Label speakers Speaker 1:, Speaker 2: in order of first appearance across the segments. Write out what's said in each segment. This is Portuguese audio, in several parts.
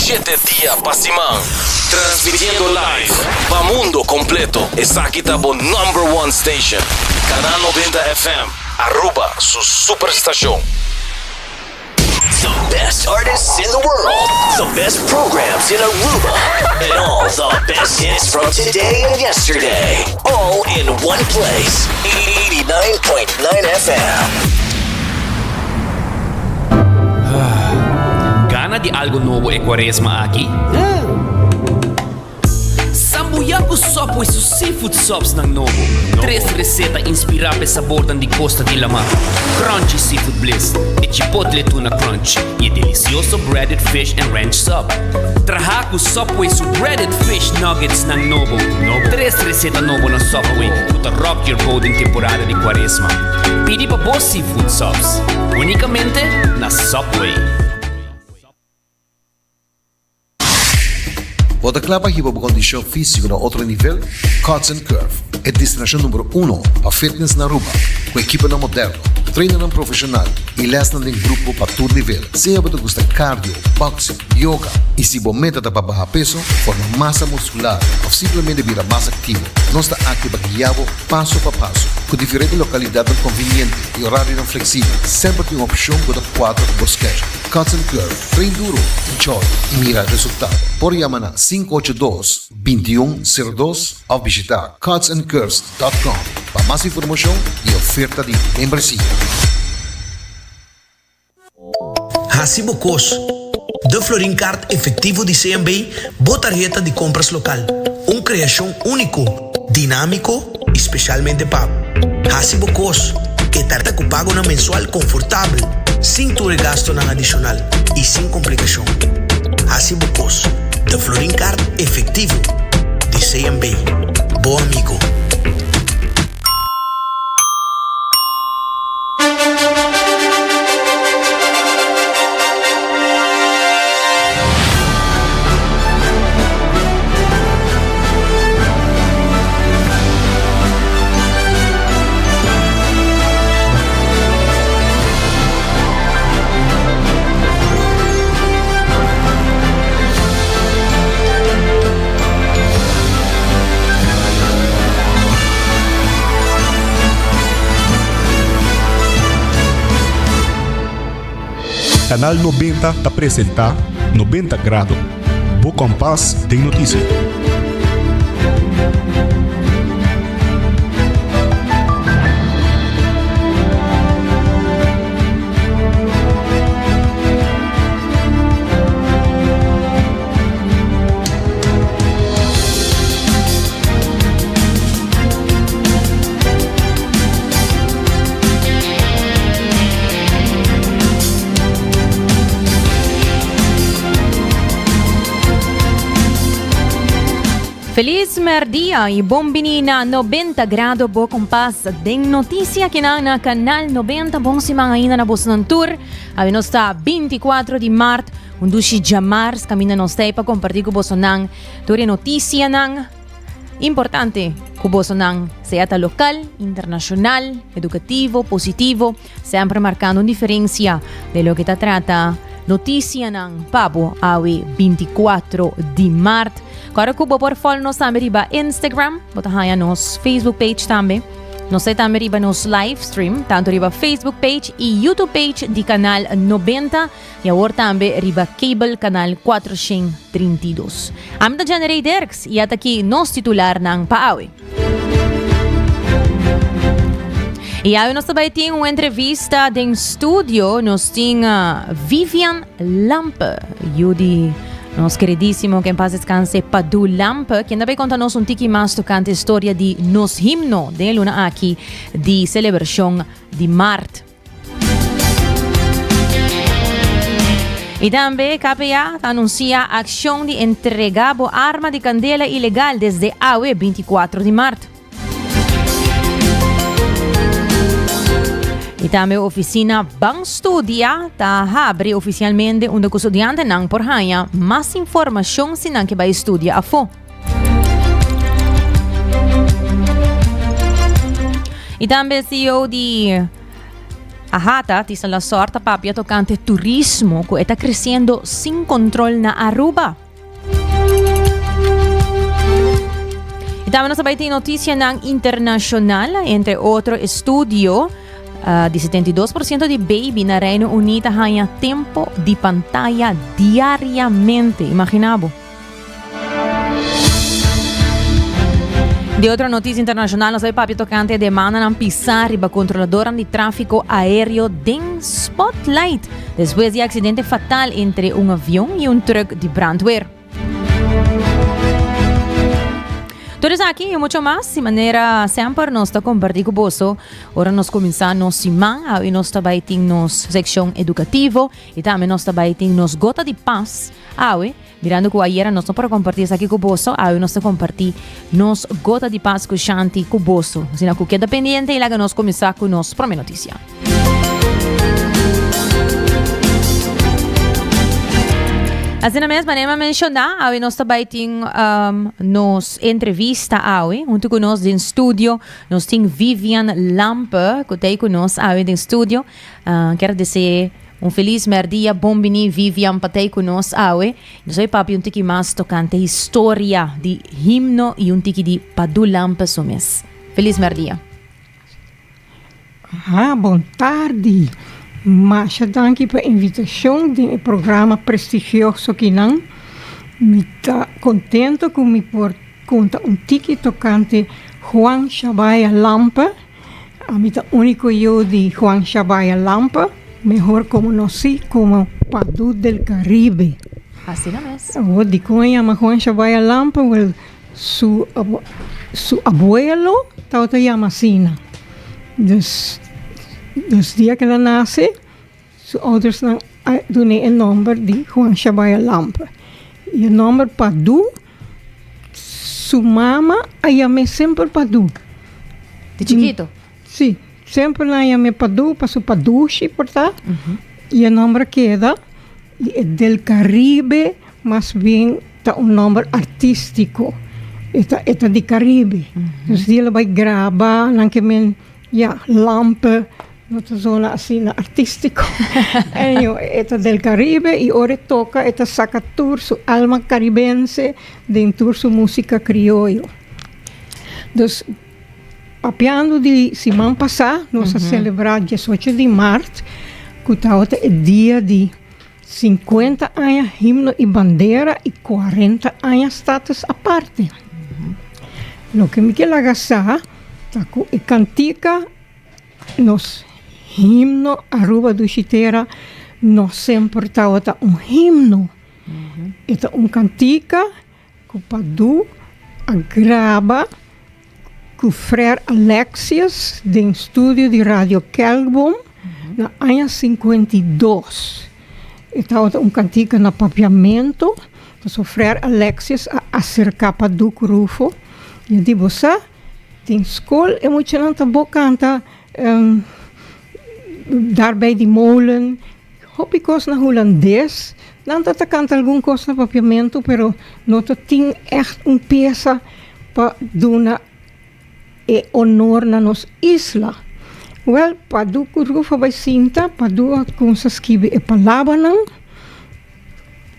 Speaker 1: 7 días pasimán. Transmitiendo live pa mundo completo. Está aquí tabo #1 station. Canal 90 FM. Aruba, su superestación.
Speaker 2: The best artists in the world, the best programs in Aruba, and all the best hits from today and yesterday. All in one place. 89.9 FM.
Speaker 3: Gana di algo nuevo e Quaresma aquí? Sambuyaku sopo e sus seafood subs ng Novo. 3 reseta inspirate sa bordan di Costa di Lamar. Crunchy seafood bliss e chipotle tuna crunch. E delicioso breaded fish and ranch sub. Trahaku Subway su breaded fish nuggets ng Novo. 3 reseta Novo ng Subway to rock your boat in temporada di Quaresma. Pidi pa boss seafood subs. Unicamente na Subway.
Speaker 4: Bota Klapa hiba bu kondisyon físico na outro nível? Cuts and Curve é destinação número 1 para fitness na Aruba, com equipa na moderno, treino na profissional e lesson em grupo para todo nível. Se você gosta de cardio, boxing, yoga e se você meta para baixar peso, forma massa muscular ou simplesmente vira mais ativo, nós está aqui para guiá-lo passo a passo, com diferentes localidades convenientes e horário flexível. Sempre tem uma opção para 4 bosquetes. Cuts and Curve, treino duro, enjoy e mira resultado. Por chamar na 582-2102 ou visitar cutsandcurves.com para mais informação e oferta de membresia.
Speaker 5: Hasibo Cos, de Florin Card efectivo de CMB, tarjeta de compras local. Uma criação único, dinâmico, especialmente pago. Hasibo Cos, que tarjeta com pago na mensual confortável, sem tu gasto na adicional e sem complicação. Hasibo Cos, de Florin Card efectivo de CMB. Bom amigo.
Speaker 6: Canal 90 te apresenta 90 Grado. Bo Compass tem notícia.
Speaker 7: Feliz merdia e bombini na 90 grado Bo Compass ding notícia kinang na Canal 90 bong si mga ina na bus ng tour. Abi nos ta 24 di Mart, undushi jamars kami na nos tayo pagkomparti ko boso ng tour notícia ng importante ko boso ng seata lokal, internacional, educativo, positivo, sempre marcando diferencia de lo que ta trata notícia ng Pabo awi 24 di Mart. Kara kubo por follow nos tambe riba Instagram, botahaya nos Facebook page tambe. Nos tambe riba nos live stream, tanto riba Facebook page e YouTube page di Canal 90 e awor tambe riba cable Canal 432. Amda generators, iat aqui nos titular ng Paawi. Iawi nos sabay ting uma entrevista din studio nos ting Vivian Lampe, yudi nos queridísimo que en paz descanse Padu Lampe, quien também conta-nos um tiki mais tocante história de nos himno de luna aqui de celebração de Marte. E também KPA anuncia a ação de entregar a arma de candela ilegal desde AUE 24 de Marte. E também a oficina Bang Studia abre oficialmente onde o estudante não por ganhar mais informação se não que vai estudar a fo. E também CEO de Ahata, tisa la sorta papia tocante turismo que está creciendo sin control na Aruba. Y también nos hay noticia internacional, entre otro estudio, de 72% de baby na Reino Unido hanya tempo de pantalla diariamente. Imaginabo. De outra notícia internacional, nós vamos para tocante demanda na pisar riba controladora de tráfico aéreo den spotlight depois de acidente fatal entre um avião e um truck de brandweer. Tudo isso aqui e muito mais, de maneira sempre nós estamos compartilhando com você. Agora nós começamos nossa semana e nós também temos nossa secção educativa e também nós também temos nossa gota de paz. Mirando que ayer nós não para compartilhar isso aqui com você, nós compartilhar nossa gota de paz com Shanti com você. Se não queda pendente e logo nós começar com nossa primeira notícia. Assim mesmo, vamos mencionar, nós também temos nos entrevista, junto com nós no estúdio, nós temos Vivian Lampe, que está conosco no estúdio. Quero dizer feliz merdia, bom dia, Vivian, para estar conosco. Nós vamos para um tiki mais tocante história de himno e um tiki de Padu Lampe somes. Feliz merdia.
Speaker 8: Boa tarde. Mas danke pela invitação de programa prestigioso que não me está contento com me por conta tiki tocante Juan Shabaya Lampe. A mim tá único eu de Juan Shabaya Lampe, mejor conocido como Padu del Caribe.
Speaker 7: Assim mesmo.
Speaker 8: O de llama Juan Shabaya Lampe, su abuelo estava llama Sina. Dos dias que ela nasce, seus ouders dan o nome de Juan Shabaya Lampe. E o nome Padu, sua mama a chama sempre Padu.
Speaker 7: De chiquito?
Speaker 8: Sim, sempre a chama Padu, para su Padushi, portanto. E o nome queda del Caribe, mas bem está nome artístico. Está de Caribe. Então, ela vai gravar, lampe, nota zona assim artístico. Eta del Caribe e ora toca eta saca tour su alma caribense dentro su música criollo. Dus papiando de semana passada, nós celebrar 18 de março, que é dia de 50 anos himno e bandeira e 40 anos status aparte. Lo que me quer agasar, tá com a cantica nos himno Aruba do Chitera, nós sempre tá himno. Eta cantica que o Padu agrava com o Frère Alexius do estúdio de Rádio Kelbom na ano 52. Eta cantica na papiamento, então o Frère Alexius acerca Padu com Rufo. E digo, tem escola emocionante, boa canta, daarbij die molen, hoop ik na holandês, não tá canta algum coisa no papiamento, pero não tem echt peça para dar honor na nossa isla. Well, Padu Kurufa vai sinta, Padu com se escreve e palavra não,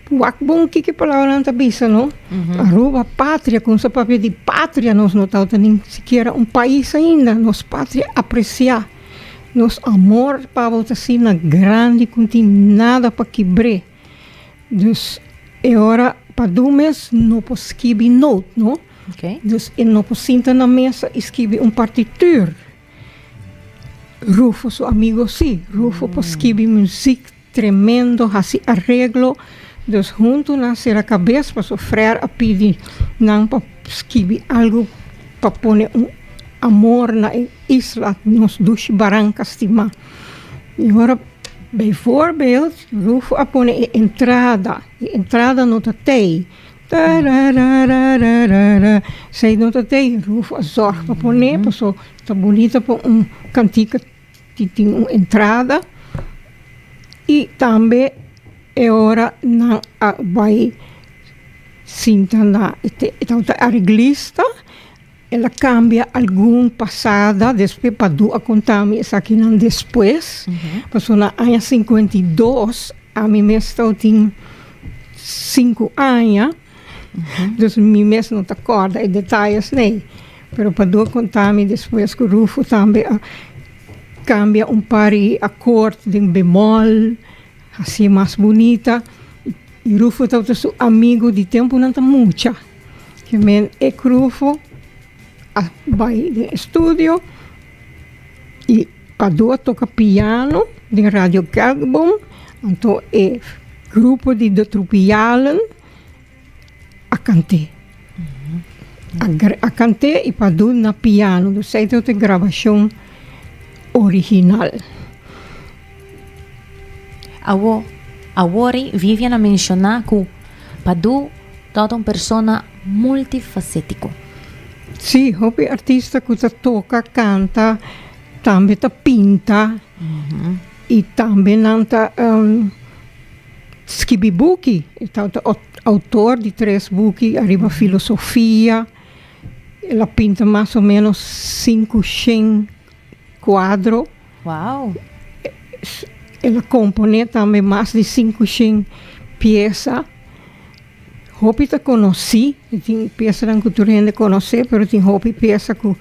Speaker 8: Wakbong que palavra não bisa, não? Aruba pátria, com esse papel de pátria, nós não estamos nem sequer país ainda, nós pátria apreciar. Nos amor para voltar assim na grande, não tem nada para quebrar. Dus, agora, para do mês, não posso escrever note, não?
Speaker 7: Okay.
Speaker 8: Dus, não posso sentar na mesa e escrever partitur. Rufo, seu amigo, sim. Rufo, pode escrever música tremendo, assim, arreglo. Dus, junto na ser a cabeça, para sofrer a pedir, não para escrever algo, para pôr amor na isla, nos duas barrancas de mar. E agora, bijvoorbeeld, Rufo a pôr a entrada no tatei. Sei no tatei, Rufo a zorg para pôr, para so, tá bonita para cantica que tem uma entrada. E também, agora, não vai sentar na arreglista, ela cambia algum passada, depois para a contar-me isso aqui não depois. Passou na ano 52, a mim mesmo tinha 5 anos, então mim mesmo não te acorda em detalhes, nem. Mas para contar-me depois que o Rufo também cambia par de acordes de bemol, assim mais bonita. E o Rufo está seu amigo de tempo não está muito. Que men é Rufo vai no estúdio e para toca piano de Radio Kerkboom, então é grupo de Tropialen a cantar. A cantar e para na piano, do jeito de gravação original.
Speaker 7: Agora, Viviana mencionou que Padu é uma pessoa multifacética.
Speaker 8: Sim, hobby artista que toca, canta, também pinta e também nanta escreve buki. Então, autor de 3 buki, arriba filosofia. Ela pinta mais ou menos 500 quadros.
Speaker 7: Uau!
Speaker 8: Ela compõe também mais de 500 peças. Hopi te conheci, tem peças que tu ainda conhece, mas tem hopi peças que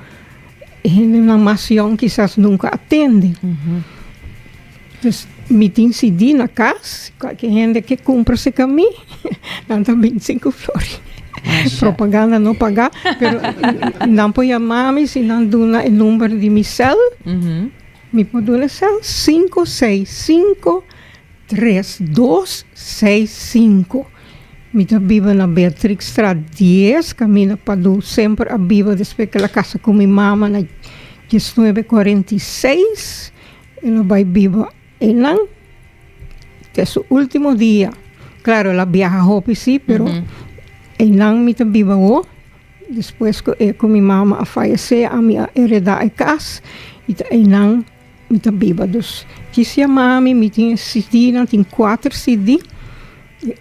Speaker 8: na nação quizás nunca atende. Então, me tem CD na casa, qualquer gente que compra esse caminho, dá 25 flores. Propaganda não pagar, mas não pode chamar-me, se não dá o número de meu cel, me pode dar o cel 565-3265. Me vivo na Beatrix Straat 10, caminho para do sempre a viva depois que ela casa com minha mama na 1946. Ela vai viva em Lang, até o último dia. Claro, ela viaja a Hopi, sim, pero em Lang me viva o. Depois que minha mama a falecer, a minha heredar a casa, e em Lang me viva. Dus, disse a mami, me tinha CD, tem 4 CD.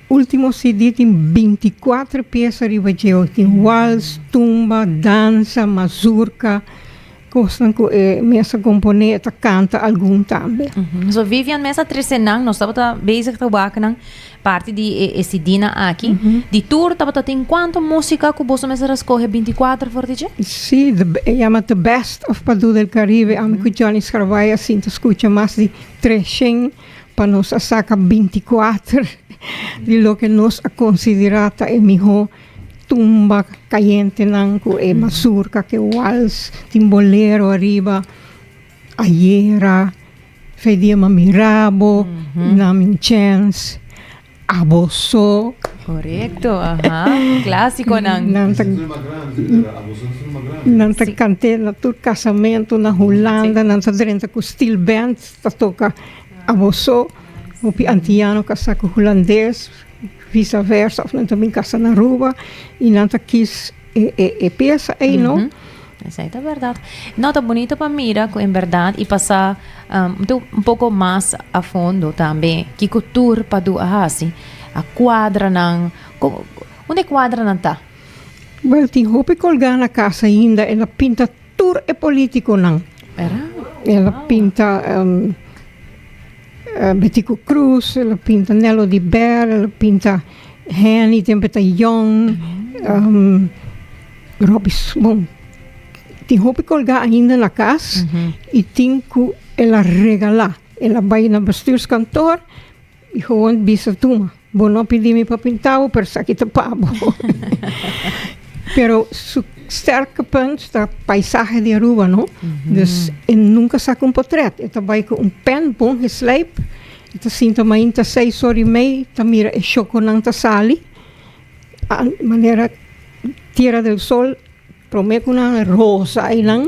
Speaker 8: O último CD tem 24 peças de baixo. Tem waltz, tumba, dança, mazurka. Gostam que mesa componente canta algum também.
Speaker 7: So Vivian mesa tresenang nós estava bezig trabalhar com parte de esse dina aqui. De tour estava tem quanto música que você mesa escolhe 24 for DJ?
Speaker 8: Sim, chama The Best of Padu del Caribe. A mim que Johnny Scarvaia sinto escuta mais de 300 para nós sacar 24 de lo que nós considerata é melhor tumba caliente nanco e mazurka que waltz, timbolero arriba, ayera, fediama mirabo, nami chance, aboso.
Speaker 7: Correcto, clássico nang.
Speaker 8: Nanta cante na tur casamento na Holanda, nanta drenta com steel band, ta toca aboso, o antiano casaco holandês, vice-versa, of também casa na Aruba, e nanta quis peça aí, não?
Speaker 7: Essa é a verdade. Nota bonita para mira, em verdade, e passar um pouco mais a fundo também, que cultura para do assim, a quadra não, onde a quadra não tá?
Speaker 8: Well, tem roupa colgar na casa ainda, ela pinta tour e político não. Ela pinta Betico Cruz, ela pinta Nello Di Ber, ela pinta Henny Tempeta Young, Robis, bom, tem roupa colgar ainda na casa e tem que ela regalar. Ela vai na bestuurskantoor e gewoon bisa tuma. Bom, não pedi-me para pintar, pero aqui te pago. Pero su sterke punt da paisagem de Aruba, não? Dus nunca saca portret. Ela vai com pen bom gesleep. Ela sinta mais inta 6 horas mei, ta mira e choconanta sali. A maneira Tierra del Sol, prometo una rosa aí não.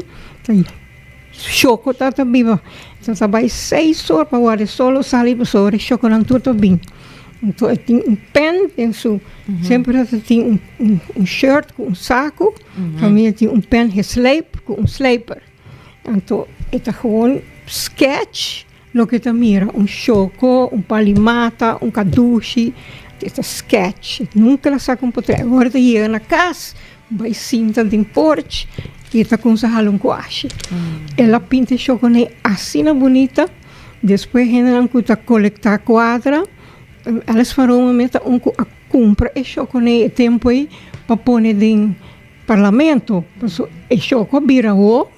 Speaker 8: Choco tá viva. Então vai 6 horas para guardar solo sali para sobre choconanta tudo bem. Então tem pen, tem sempre tem shirt com saco, também tem pen gesleep com sleper. Então é gewoon sketch, lo que tá mira, choco, palimata, kadushi, é sketch. Nunca la saca portrait. Agora tá chega na casa, vai cinta de porch e está com essa halonquache. Ela pinta chocolate assim bonita, depois ela está coletar quadra, elas farão uma meta a compra e chocolate tempo aí para pôr no parlamento, porque o chocolate vira o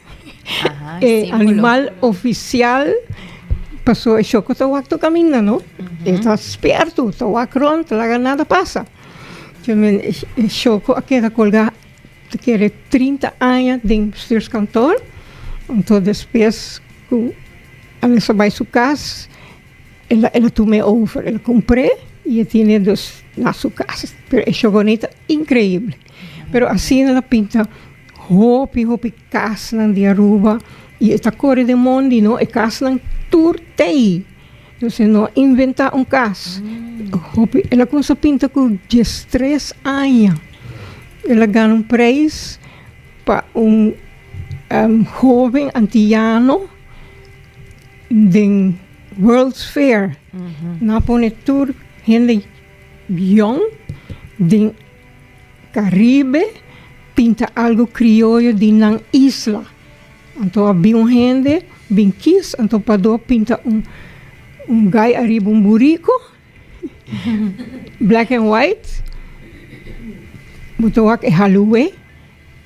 Speaker 8: animal oficial. Passou o choco está caminhando, não? Está esperto, está pronto, nada passa. O choco aqui da colgar, que 30 anos de bestuurskantoor. Então depois, ela só vai a sua casa, ela toma over, ela comprei e tinha dus na sua casa. Pero o chocolate é incrível. Pero assim ela pinta hopi casa de Aruba e esta cor de mundo, não? E casa turtei. Então, não inventar caso. Ela começou a pintar com 13 anos. Ela ganhou prêmio para jovem antiano de World's Fair. Na pone tour, gente young, de Caribe, pinta algo criollo de na isla. Então, havia gente, bem quis, então, para pinta guy arriba burico, black and white, botou aqui halue,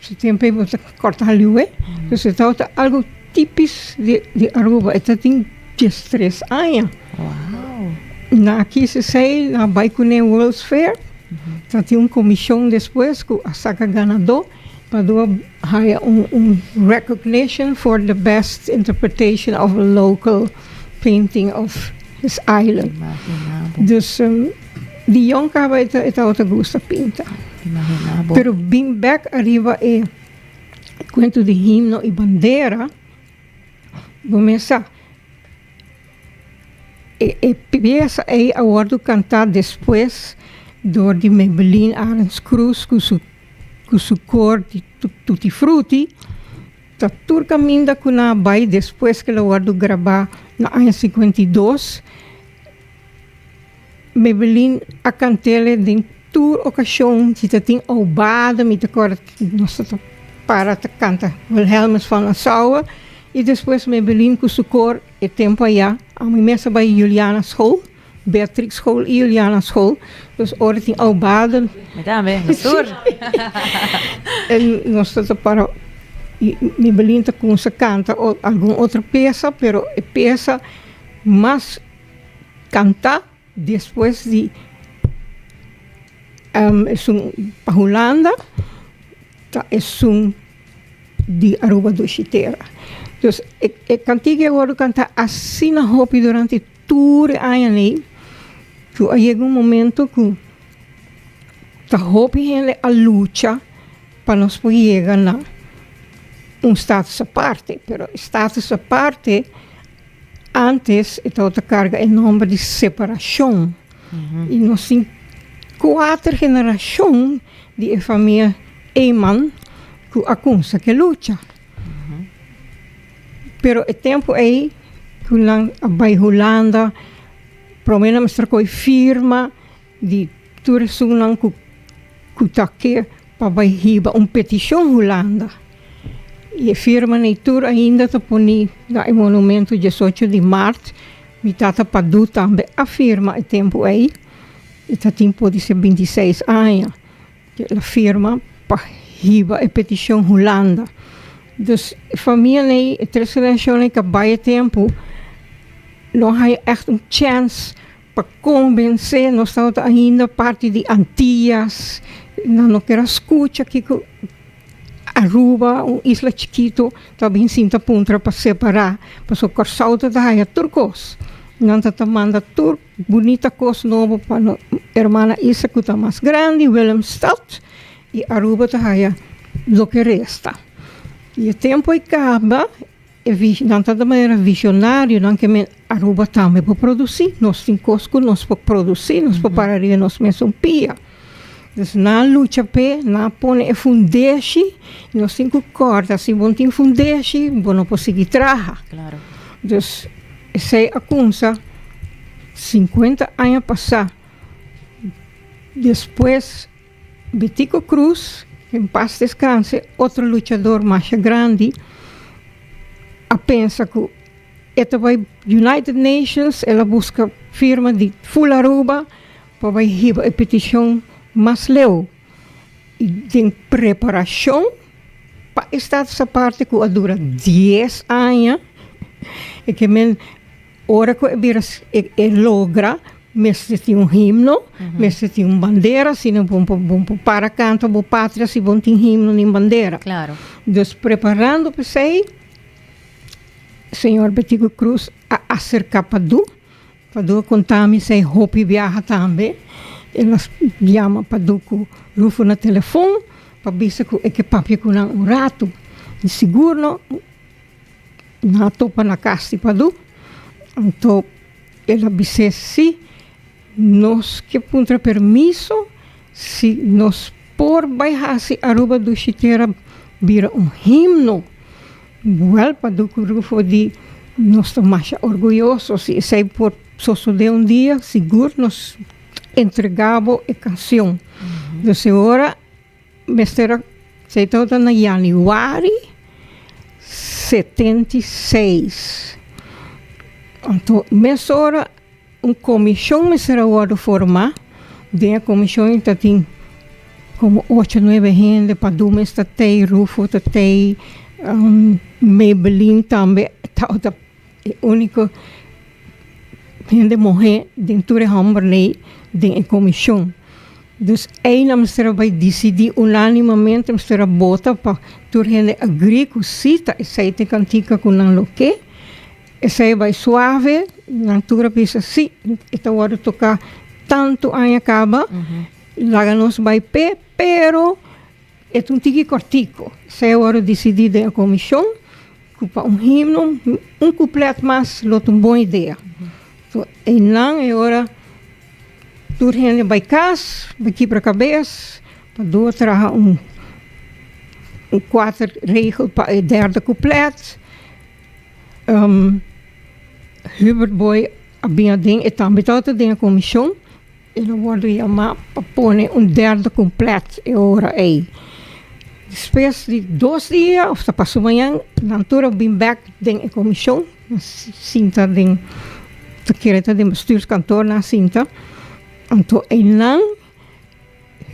Speaker 8: esse tempo aí botou corta halue, então, está algo típico de Aruba, está tem 13 anos. Wow. Aqui se sai, na Baikune World's Fair, tem comissão depois, que a saca ganador, para hire recognition for the best interpretation of a local painting of his island. Dus die jong caba está outra gusta pinta. Pero bem back arriba cuento de himno e bandeira, começa peça é agora cantar depois door de Maybelline Arends Cruz com su cor de tutti frutti, tá tur caminda com na bai depois que ela guardo gravar na ano 52, Maybelline a cantele de tur ocasião se tem oubada me cor nossa para te canta Wilhelmus van Nassau e depois Maybelline com su cor e tempo aí a minha mesa by Juliana School, Beatrix School e Juliana School, dus ora tem oubada.
Speaker 7: Madame, nastur.
Speaker 8: E nós estamos para Maybelline com essa canta ou alguma outra peça, pero a peça mais canta depois de é para Holanda, é de Aruba do Chiteira. Então, a cantiga agora canta assim na roupa durante todo o ano. Então, chega momento que a roupa é a luta para nós poder chegar na status à parte. Pero status à parte, antes, a outra carga é nome de separação. E nós temos 4 gerações de família Eyman que aconsa que luta. Pero o tempo aí que a Bai Holanda promena mostra coi firma de turismo que tá aqui para vai riba petição Holanda. E a firma nem tur ainda tá poni da monumento 18 de março, me tata para do também a firma o tempo aí. E tá tempo de ser 26 anos. A firma para riba a petição Holanda. Dus família nee, a 3 gerações que vai tempo, não há echt chance para convencer, nós estamos ainda parte de Antillas, não quero escutar aqui que Aruba, isla chiquito, também sinta punta para separar, para o corsalto da raia turcos. Não está manda tur bonita coisa nova para a irmã Isa que está mais grande, Willemstad, e Aruba da raia do que resta. E o tempo acaba, não está de maneira visionária, não que Aruba também para produzir, nós temos coisas que nós podemos produzir, nós podemos parar e nós mesmos pia. Então, na luta, na põe a fundeixe, nós temos que cortar, se não tem fundeixe, não podemos seguir trabalhar.
Speaker 7: Claro.
Speaker 8: Então, essa é a coisa, 50 anos passar, depois, Betico Cruz, en paz descanse, otro luchador más grande, a pensa que esta vai United Nations, ela busca firma de full Aruba para vai a petição mais leu. E tem preparação para estar essa parte que dura 10 anos, e que men ora que logra, mesmo tem himno, mesmo tem bandeira, se não vão para canto, vão pátria, se vão ter himno nem bandeira.
Speaker 7: Claro.
Speaker 8: Então, preparando para isso, Senhor Betico Cruz a acercar para contar-me se Hopi viaja também. Elas chamam para com Rufo no telefone, para dizer que papi com um rato. De seguro, não topa na casa para então, ela disse sim, nós que punta permisso, se nós por baixar Aruba do Chiteira vira himno. Well, para do Rufo de nós estamos mais orgulhosos, se por suceder dia, seguro nós entregamos a canção. Então, agora, mestre, se está na januário 76. Então, mestre, hora, comissão me será agora formar. A comissão tem como 8, 9 gente, para do mestre tem, Rufo tem, Maybelline também, é único gente morrer dentro da Hamburley da comissão. Então, aí a mistura vai decidir unanimamente, a mistura bota para a gente agrícola, cita, e sai de cantica com o loque, e sai vai suave, a mistura pensa, sim, esta hora tocar tanto ano acaba, lá nós vai pé, pero é tique cortico. Sai hora decidir da comissão, para himno, completo mais, uma boa ideia. Então, e não é hora tur gente vai casa, vai quebrar a cabeça, para dois trazer quatro regel para o derde completo. Hubert Boy, a bem ding, e também toda a comissão, ele vai chamar para pôr derde completo, é hora aí. Depois de 2 dias, ou se passou amanhã, na altura, eu vim back da comissão, cinta da secretaria de bestuurskantoor na cinta. Então, não,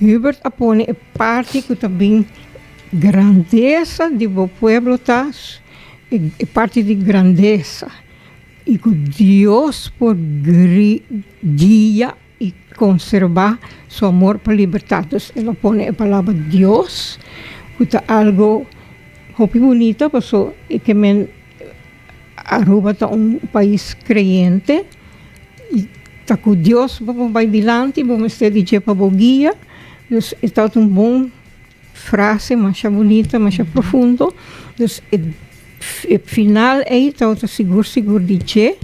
Speaker 8: Hubert apone a parte que também grandeza de o pueblo tas, e parte de grandeza. E que Deus por guia e conservar seu amor para a liberdade. Ele pone a palavra Deus, que é algo muito bonito, porque que Aruba é país creyente, e com Deus vai adiante, vamos ter de para o guia. Então, é uma boa frase, mais bonita, mais profunda. Então, o final é está seguro de che,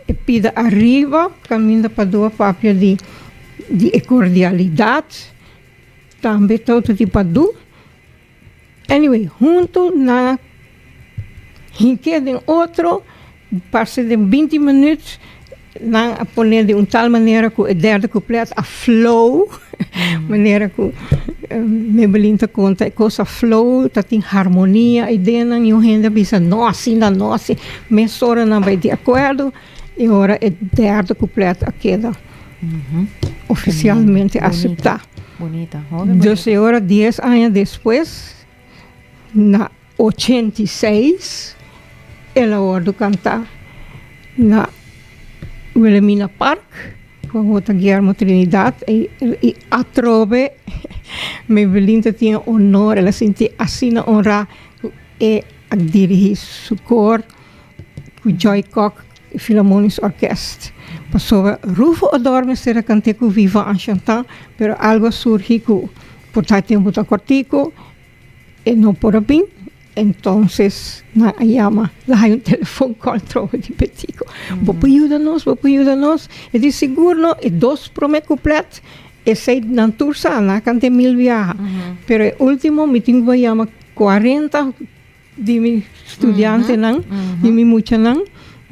Speaker 8: e pida arriba, caminha para a papia de cordialidade, também está de padu. Anyway, junto na hinque de outro, passe de 20 minutos, na poner de tal maneira que o derde completo a flow, maneira que Maybelline te conta, coisa flow, tem harmonia, e dentro não gente pensa, nossa, mas ora não vai de acordo, e ora o derde completo a queda oficialmente aceitar.
Speaker 7: Bonita.
Speaker 8: Então, ora 10 anos depois, na 86, ela ordo cantar na Wilhelmina Park, com a outra Guillermo Trinidad, e a trove, Maybelline tinha honor, ela sentia assim na honra, e a dirigir seu cor, com Joy Cock e Philharmonic Orchestra. Passou Rufo adorme ser a cantar com Viva en Chantant, pero algo surgiu que por tal tempo está cortico, e não por bem. Então, na llama, lá hay telefone call trovo de Betico. Vou ajuda-nos. E de seguro, e 2 promete completo, e 6 na tursa, na cante 1000 viaja. Pero o último, me tenho que chamar 40 de mi estudiante, de mi mucha,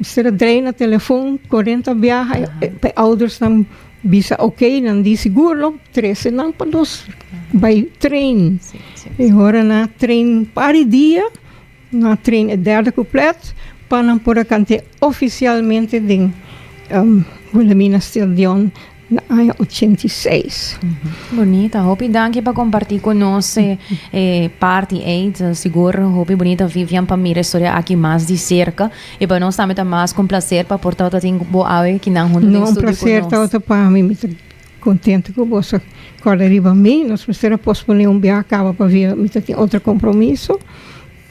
Speaker 8: será 3 na telefone, 40 viaja, e ouders não bisa ok, não de seguro, 13 não para 2, vai trein. E agora na trein para dia, na trein é derde completo, para não poder cantar oficialmente de Wilhelmina Stadion na área 86.
Speaker 7: Bonita, hopi danke para compartir conosco parte 8, seguro, hopi bonita Vivian para mirar história aqui mais de cerca e para nós também tá mais com prazer para portar outra ting boa awe que não hunde no estúdio
Speaker 8: prazer tá para mim, muito contente com você. Quando arriba a mim, nós precisamos posponer viagem acaba para vir, tem outro compromisso.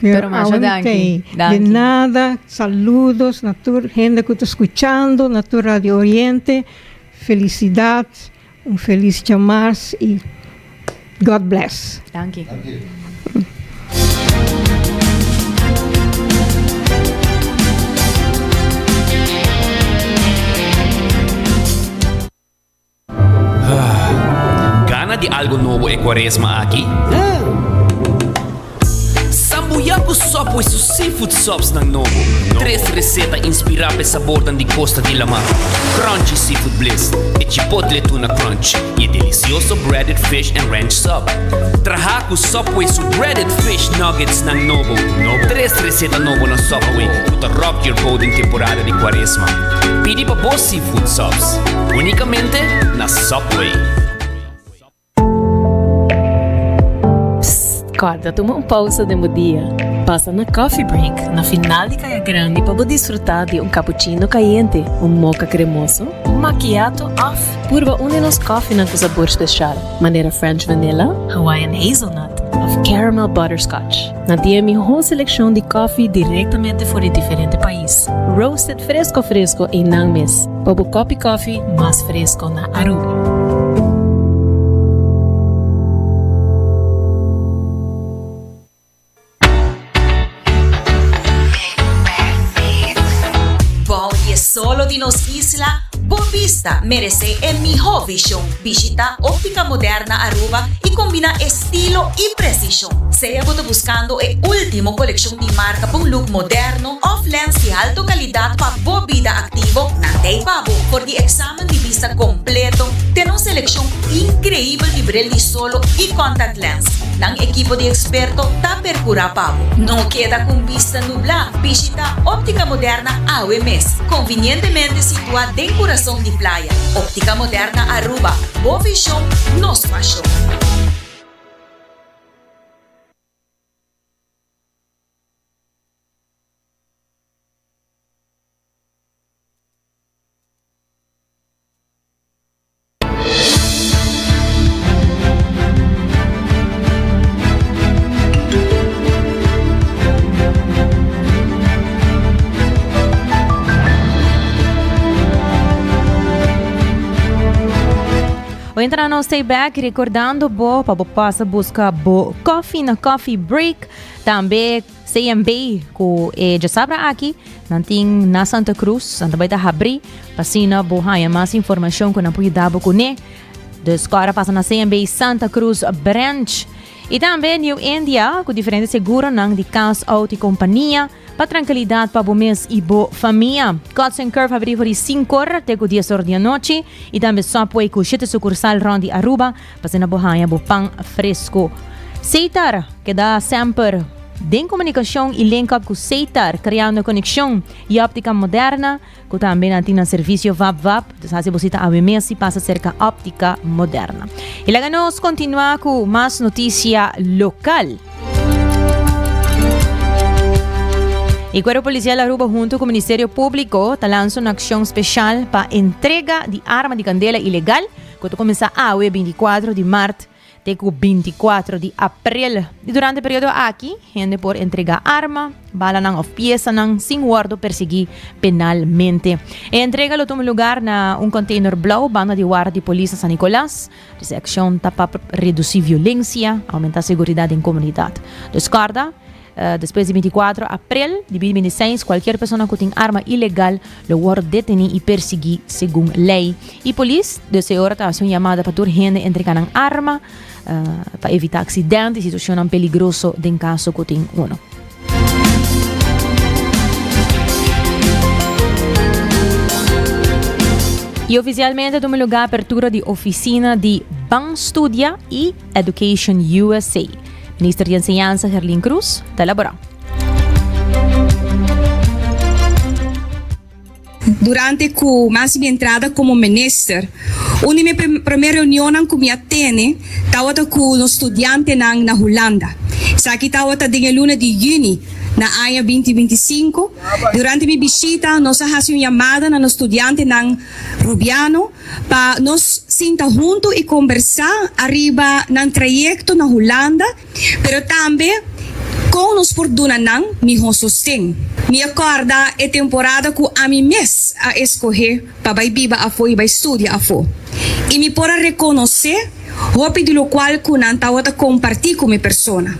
Speaker 7: Pero más danke.
Speaker 8: De nada, saludos, gente que está escuchando, na tu Radio Oriente. Felicidade, feliz chamar e God bless.
Speaker 7: Danke.
Speaker 3: Gana de algo novo e quaresma aqui? Sambuyaku sopo e seafood sops ng Novo. 3 reseta inspirada sa sabor de Costa de la Mar. Crunchy seafood bliss e chipotle tuna crunch e delicioso breaded fish and ranch sub. Trahaku sopo e breaded fish nuggets ng Novo. 3 reseta novo na Subway to rock your boat em temporada de quaresma. Pidi pa Boss Seafood Subs, unicamente na Subway.
Speaker 9: Acorda, toma pausa de dia. Passa na coffee break, na final de Caia Grande para desfrutar de cappuccino caliente, mocha cremoso, macchiato off. Purva nos coffee com sabor especial. Maneira French vanilla, Hawaiian hazelnut, of caramel butterscotch. Na tia mejor seleção de coffee diretamente fora de diferente país. Roasted fresco em Nangmes. Para coffee mais fresco na Aruba.
Speaker 10: Solo de nos isla, Bovista merece el mejor visión. Visita Óptica Moderna Aruba y combina estilo y precisión. Sea buscando el último colección de marca para un look moderno, off-lens de alta calidad para vida activo, nandei pabo. Por el examen de vista completo, tenemos selección increíble de Brelli Solo y Contact Lens. Nang equipo de experto ta percura pabo. No queda con vista nubla. Visita Óptica Moderna AWMES, convenientemente situada en corazón de playa. Óptica Moderna Aruba, boa visión, nos pasión.
Speaker 7: Entra no Stay Back recordando para passa buscar coffee na Coffee Break. Também CMB que já sabe aqui nanting na Santa Cruz, Santa Baita Habri, pasina bohaya mais informação que na pode dar com né. Da escola passa na CMB Santa Cruz Branch. E também New India, com diferentes seguros de casa, auto e companhia, para tranquilidade para o mês e boa família. Hudson Curve abriu por 5 horas até o 10 horas da noite. E também Subway com 7 sucursal Rondi Aruba, para na bohanha, bo pão fresco. Seitar, que dá sempre de comunicação e link up com Seitar, criando conexão e óptica moderna, que também tem no serviço VAP, então se você está a mês e passa cerca óptica moderna. E lá nós continuar com mais notícia local. E o Corpo Policial Aruba, junto com o Ministério Público, está lançando uma ação especial para entrega de arma de candela ilegal, que começa a 24 de março até o 24 de abril. E durante o período aqui, gente por entregar arma, bala ou peça sem guardo perseguir penalmente. A entrega lo toma lugar na container blau, banda de guarda de polícia San Nicolás. Essa ação está para reduzir violência, aumentar a segurança em comunidade. Descarda. Depois de 24 de abril de 2026, qualquer pessoa que tem arma ilegal lo guarda detenir e perseguir segundo lei. E polícia, dessa hora, está fazendo chamada para toda gente entregar a arma para evitar acidentes e situações peligrosas em caso que tem uno. E oficialmente toma lugar a abertura de oficina de Bank Studia e Education USA. Minister de Enseñanza, Gerlin Cruz, te elabora.
Speaker 11: Durante que mais minha entrada como minister, minha primeira reunião que me atene, estava com um estudante na Holanda. Saki estava em luna de junho, na ano 2025. Durante minha visita, nós fazemos uma chamada na estudante na Rubiano para nós sentar juntos e conversar arriba no trajeto na Holanda, mas também com nos perdona não me sostém. Me acorda é temporada que a mim mês a escolher para vai viver a fo e vai estudar a fo. E me pode reconhecer roupa de lo qual que não estava a compartilhar com minha persona.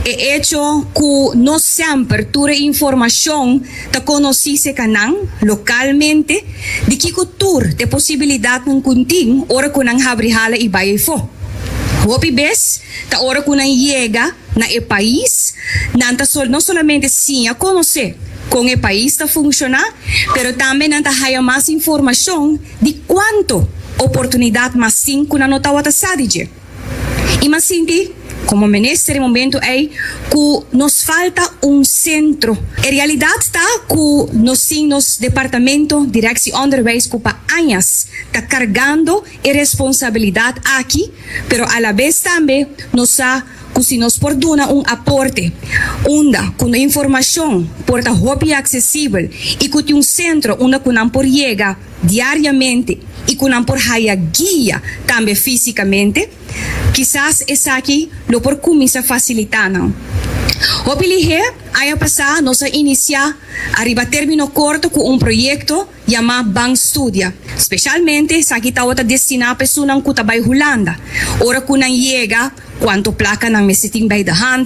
Speaker 11: É hecho que nós sempre tura informação da conhecesse canang localmente de que cultura de possibilidade não contin ora que não abre hala e vai fo. Hopi bes, ta ora que não chega na país, não somente sim a conhecer como o país está funcionando, mas também não há mais informação de quanto oportunidade mais sim que não está a sadir. E mas senti, como ministro no momento é que nos falta centro. A realidade está que nos departamento de direção onderwijs que para anos está carregando a responsabilidade aqui, mas a la vez também nos que se nos perdona aporte, com informação porta hobby acessível e que centro onde que não por chega diariamente e que não por haya guia também fisicamente, quizás essa aqui lo por começar a facilitar não. Hobby lige, ano passado nós iniciar arriba término corto com projeto chamado Bank Studia, especialmente se aqui está destinado a pessoas que estão em Holanda, ora que não chega quanto placa não me sitem by the hand,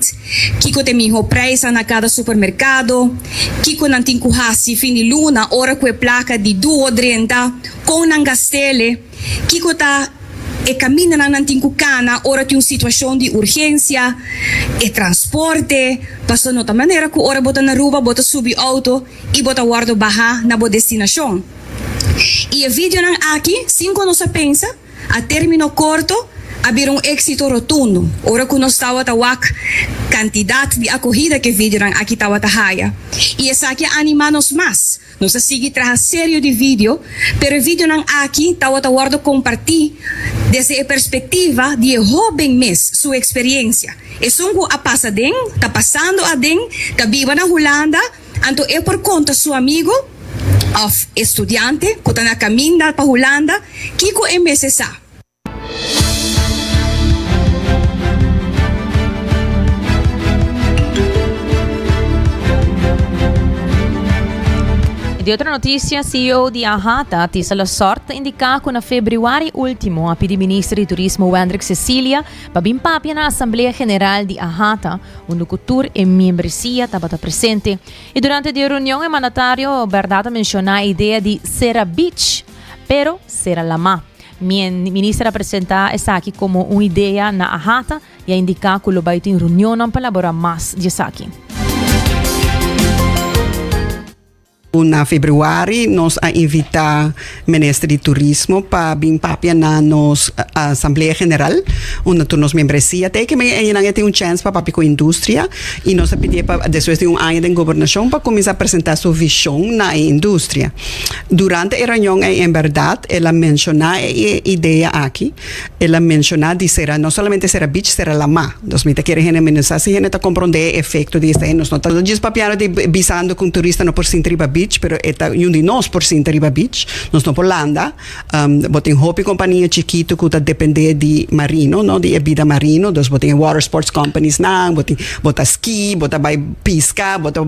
Speaker 11: que tem meu preço na cada supermercado, que não tem que fim de luna, ora que placa de 2,30, com não gastele, que está e caminha na Nantincana, ora tem uma situação de urgência, e transporte, passou de outra maneira que ora bota na rua, bota subir auto e bota guarda barra na boa destinação. E o vídeo aqui, 5 nós pensa, a término curto, haver êxito rotundo. Ora que nós estava a quantidade de acolhida que o vídeo aqui estava a raia. E essa aqui anima-nos mais. Nós seguimos a série de vídeo, pero o vídeo aqui estava a guarda compartilhar desde a perspectiva de jovem mês, sua experiência. É sungo a passadem, está passando a den, está viva na Holanda, então é por conta seu amigo, of estudante, que está na caminho para Holanda, que é necessário.
Speaker 7: De outra notícia, CEO de Ahata, Tisala Sorte, indica que na februário último, a pedi ministro de Turismo Wendrik Cecilia, para bimpapia na Assembleia General de Ahata, onde o cultura e membresia estava presente. E durante a reunião, o mandatário Berdata mencionou a ideia de Serra Beach, pero Serra Lama. Minha ministra apresenta essa aqui como uma ideia na Ahata e a indicar que o vai ter reunião para elaborar mais disso aqui.
Speaker 12: Na februário, nós invitamos o Ministro de Turismo para vir papia na nossa Assembleia General, onde nós membresia, até que ainda tem chance para papia com a indústria, e nós pedimos, depois de ano de governação, para começar a apresentar sua visão na indústria. Durante a reunião, em verdade, ela mencionou a ideia aqui, ela mencionou de ser, não somente Serra Beach, Serra Lama. Nós me querem mencionar, se a gente compreender o efeito disso, nós não estamos papiando de visando com turista no por Sintriba Beach, pero eta um de nós por Sintriba Beach, nós estamos por Holanda, botem hopi companhia chiquito que depende de marino, no, de vida marino, nós botem water sports companies na, bota ski, bota vai pisca, bota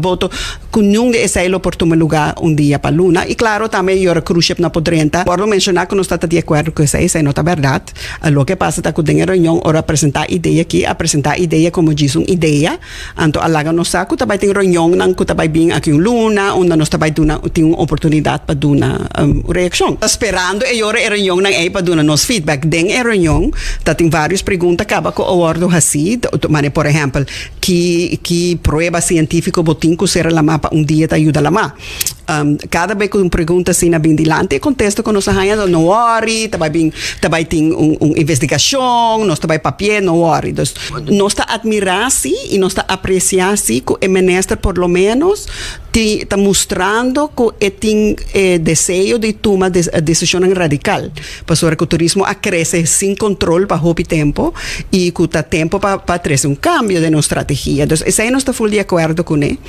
Speaker 12: com nenhum de esse é oportuno lugar dia para luna, e claro também eu cruise ship na podrenta, por mencionar que nós estamos de acordo com isso, é não é verdade, o que passa é que tem reunião, ora apresentar ideia aqui, apresentar ideia como diz uma ideia, então alaga nós saco, também tem reunião, não que também bem aqui luna, onde nós também tem uma oportunidade para dar uma reação. Esperando e agora a reunião não é para dar nos feedback. Dentro da reunião, tem várias perguntas que acaba com o ordo assim, por exemplo, que prova científica botinho que será lá para dia te ajuda lá. Cada vez que uma pergunta assim na bindilante, contesto que nós ainda não worry, também tem uma investigação, nós também papel, não worry. Então, nós está admirar-se e nós está apreciar-se que o ministro, por lo menos, está mostrando que tem desejo de tomar decisão radical. Para que o turismo cresce sem controle para pouco tempo e que está tempo para trazer um cambio de nossa estratégia. Então, isso aí nós estamos de acordo com ele.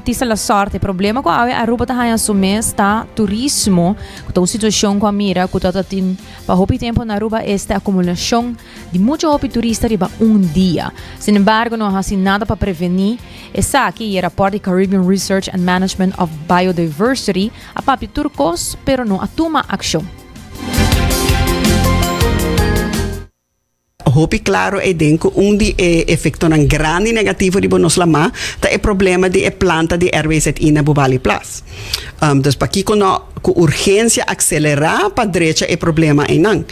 Speaker 7: Tisa la sorte, problema ko awe aruba ta haya sumes ta turismo, kuta situação com a mira, kuta ta tin pa hopi tempo na aruba esta acumulação de muito hopi turista riba dia. Sin embargo, não há nada para prevenir. Essa aqui é o rapport de Caribbean Research and Management of Biodiversity, a papi turcos, pero não atuma ação.
Speaker 12: Hopi claro e denko de efeito nan grande negativo ribo nos lama ta é problema de planta de RWZ ina Bubali Plus. Dus pa kiko no com urgência acelerar para a direita é problema aí não.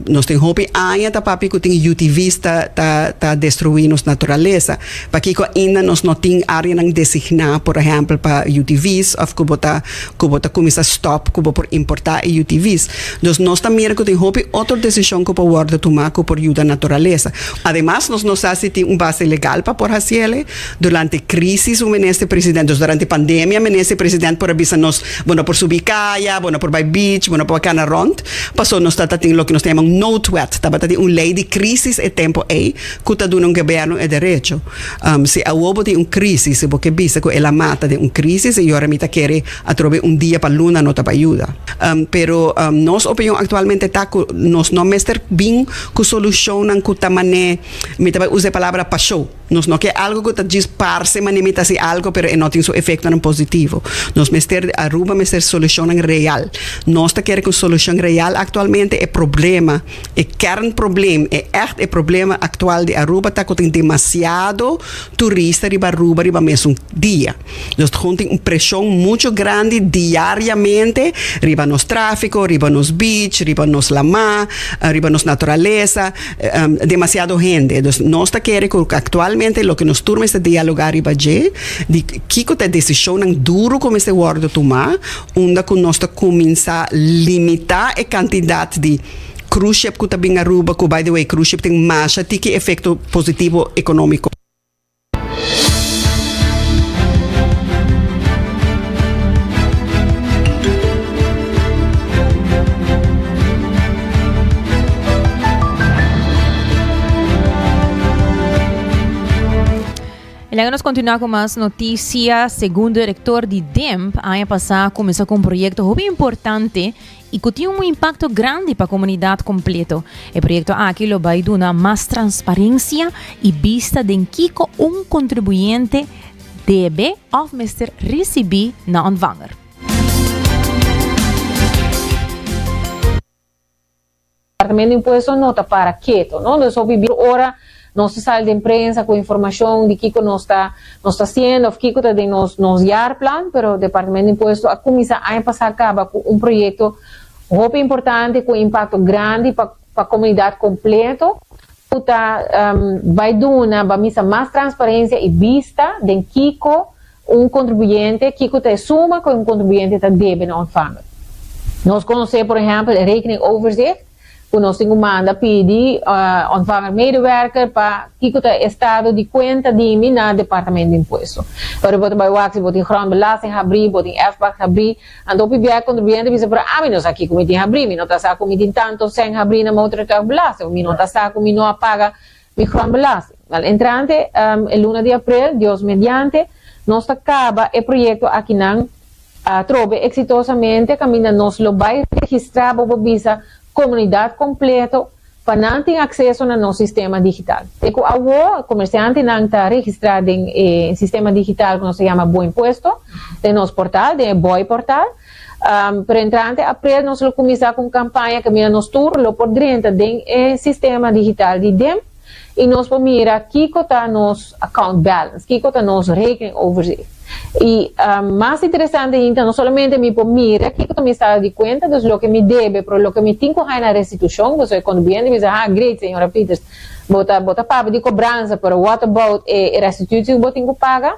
Speaker 12: Nós temos hopi ainda tá papi que tem UTVs tá destruindo a natureza. Para que ainda nós não tem área não designar, por exemplo, para UTVs, ou que bota começar stop, que por importar UTVs. Então nós também que tem hopi outra decisão que pode tomar que por ajudar a natureza. Además nós não sabemos tem base legal para por fazer durante crise o ministro presidente, durante pandemia o ministro presidente por avisar nós, bueno por subir Kaya, bueno, por by beach, bueno, por Cana Rond, passou nós está tendo o que nós chamamos note wet, estava tendo lei de crise e tempo aí, que está dando governo é direito. Se a houve de crise, se porque bisa que ela mata de crise, se agora me tá querer a trover dia para luna não tá para ajuda. Pero nós opinião atualmente tá que nós não mester bem que solução não que tá mané, me tá usar a palavra passou. Nós não quer algo que tá disparse, mas nem tá se algo, pero não tem seu efeito não positivo. Nós mester Aruba mester solução real. Nós queremos que a solução real atualmente é problema, é kernprobleem, é problema atual de Aruba, que tem demasiado turista riba Aruba riba mesmo dia. Nós temos pressão muito grande diariamente riba nos tráfico, riba nos beach, riba nos lama, riba nos natureza, demasiado gente. Então, nós queremos que atualmente o que nós turmas de dialogar riba de que a decisão duro como esse word tomar, onde que nós começar a limitar a quantidade de cruise ship que está bem Aruba, que by the way, cruise ship tem mais que efeito positivo econômico.
Speaker 7: E agora nós continuamos com mais notícias. Segundo o diretor de DEMP, a ano passado começou com um projeto muito importante e que tem um impacto grande para a comunidade completa. O projeto aqui vai dar mais transparência e vista de que contribuinte deve ou receber na ontvanger.
Speaker 13: O Departamento de Impuestos não está para quieto, não? Nós ouvimos agora nossa sala de imprensa com informação de que nós está fazendo, o que está de nos plan, pero o Departamento de Impuestos a começar a passar acaba com um projeto muito importante com impacto grande para a comunidade completa. Vai dar mais transparência e vista de que contribuinte, que está suma com contribuinte está deve na ontvanger. Nós conhecemos, por exemplo, a rekening overzicht. Nós temos manda pedir ontvanger medewerker para que o estado de conta de mim na Departamento de Imposto. Para botar by wax, botar grondbelasting abrir, botar FBAC abrir, então o contribuinte diz para nós aqui como tem abrir, nós está com tanto sem abrir na outra belasting, nós está com não apaga mi grondbelasting. Entrante, el 1 de abril, Deus mediante, nós acaba o projeto aqui não trove exitosamente, caminha nós lo vai registrar para visa comunidade completa para não ter acesso no nosso sistema digital. O comerciante não está registrado em sistema digital que se chama Bom Imposto, de nosso portal, de Boi Portal. Para entrante, abril, nós vamos começar com campanha que nós turno por dentro do sistema digital de DEM e nós vamos mirar que está nosso account balance, que está nosso rekening overzicht. Y más interesante, no solamente me mira, aquí que me estaba de cuenta de lo que me debe, pero lo que me tengo en la restitución, pues cuando viene me dice, great, señora Peters, bota papo de cobranza, pero what about restitución que tengo paga?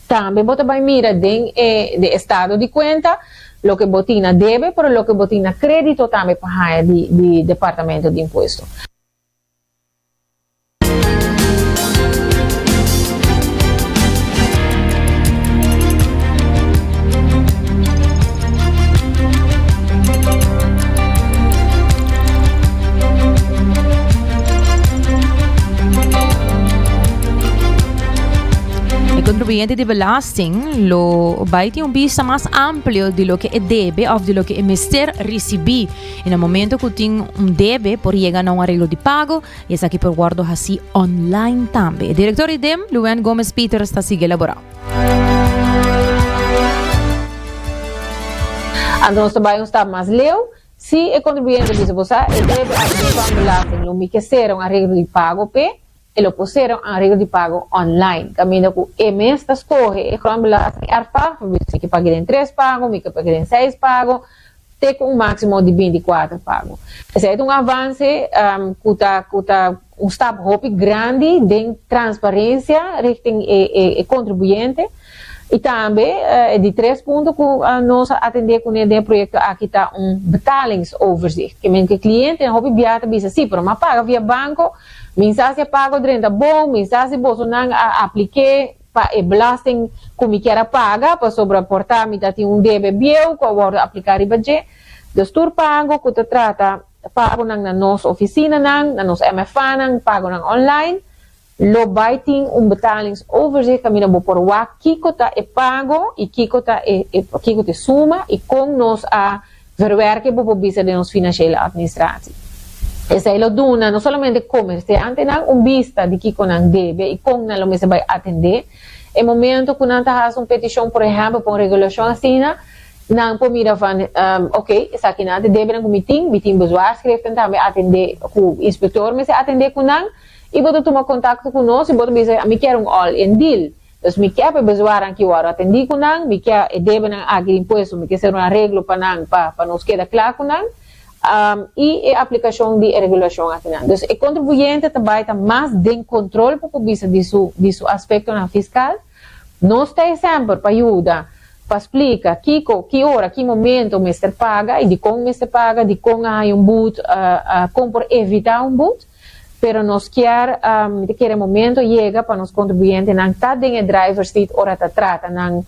Speaker 13: También bota para mira de estado de cuenta, lo que botina debe, pero lo que botina crédito también para de departamento de impuesto.
Speaker 7: El contribuyente de belasting lo va a tener un vista más amplio de lo que debe o de lo que emister recibir. En el momento que tiene un debe por llegar a un arreglo de pago, y es aquí por guardo así online también. El director IDEM, Luan Gómez Peter, está sigue elaborado.
Speaker 13: Entonces, va a estar más leo. Si el contribuyente dice, pues, el debe a belasting, lo que será un arreglo de pago, e lo pusieron a arreglo de pago online. Camino con esta escoge, arfa, que pague en 3 pagos, que pague en 6 pagos, te con un máximo de 24 pagos. Ese es un avance, un step grande de transparencia richting el contribuyente. Y también, de 3 puntos que nos atender con el proyecto, aquí está un betalingsoverzicht. Que el cliente no viaja dice, sí, pero me paga via banco, mensagem pago durante bom, mensagem Bolsonaro apliquei para a belasting como que era paga, para sobreportar, me tem debe bill, que eu aplicar e budget. Dus tur pago, que te trata, pago na nossa oficina, na nossa MFA, pago online, lo baiting betalingsoverzicht, camina por wa, kiko ta e pago, e kiko te suma, e com nos a verwerken, por visa de nos financiële administratie. Ese lo duna no solamente comerciante un vista de que con debe y con lo que se va a atender. En momento que nanta hace una petición, por ejemplo, por regulación así, nan po mira van, esa aquí nada debe en meeting bezwaarschriften también atender, o inspector me se atender con nan, y vos tomar contacto con nos y vos me dice, a mí quiero un all-in deal. Dus me quer bezwaar aqui o atender com nan, me quer debe nan agri impuesto, me quer ser un arreglo para nan, para nos queda claro com nan. E a aplicação de regulação afinal. Então, o contribuinte também está mais de controle para vista de seu aspecto na fiscal. Nós temos sempre para ajudar, para explicar que hora, que momento o mestre paga e de como o mestre paga, de como há boot, como por evitar boot. Pero nós quer momento chega para nos contribuintes não estar dentro do driver's seat ora tá trata não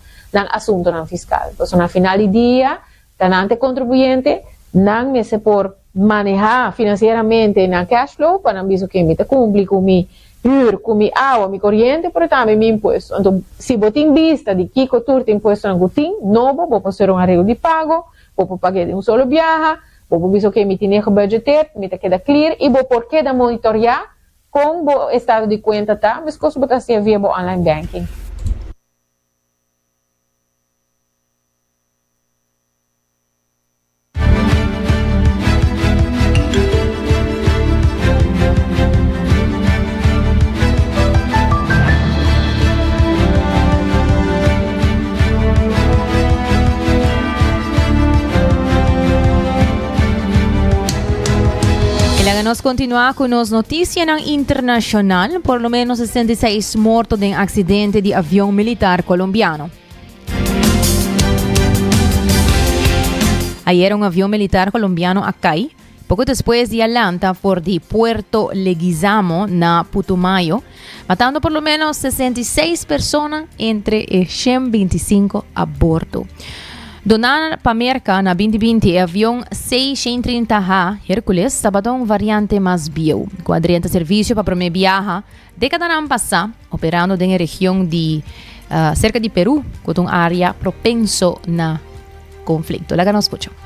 Speaker 13: assunto não fiscal. Então, no final do dia, tá ante contribuinte não me se por manejar financeiramente na cash flow para não ver que me cumprir com mi com mi água, mi corriente, pero também mi imposto. Então, se você tem vista de que turte imposto não tem, novo, vou fazer um arreglo de pago, vou pagar de um solo viaje, vou ver que me tem que budgetar, me queda clear e vou por que da monitorear com o estado de conta tá, mas coisa botar se via online banking.
Speaker 7: Nos continúa con las noticias internacional. Por lo menos 66 muertos en accidente de avión militar colombiano. Ayer un avión militar colombiano cae poco después de Atlanta por de Puerto Leguizamo na Putumayo, matando por lo menos 66 personas entre 125 a bordo. Donar para América na 2020 o avião 630H Hércules estava um variante mais bio, com adrente serviço para primeiro viaje década ano passado, operando na região de cerca de Peru, com uma área propenso na conflito. Lá nos escuchamos.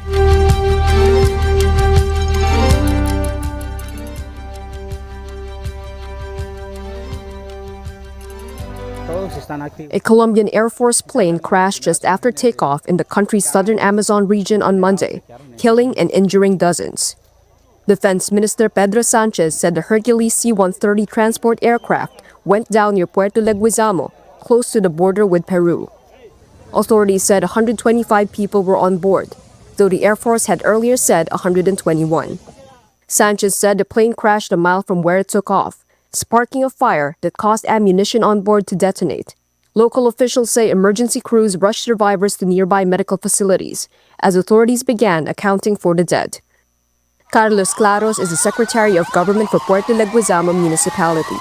Speaker 14: A Colombian Air Force plane crashed just after takeoff in the country's southern Amazon region on Monday, killing and injuring dozens. Defense Minister Pedro Sanchez said the Hercules C-130 transport aircraft went down near Puerto Leguizamo close to the border with Peru. Authorities said 125 people were on board, though the Air Force had earlier said 121. Sanchez said the plane crashed a mile from where it took off, sparking a fire that caused ammunition on board to detonate. Local officials say emergency crews rushed survivors to nearby medical facilities as authorities began accounting for the dead. Carlos Claros is the Secretary of Government for Puerto Leguizamo Municipality.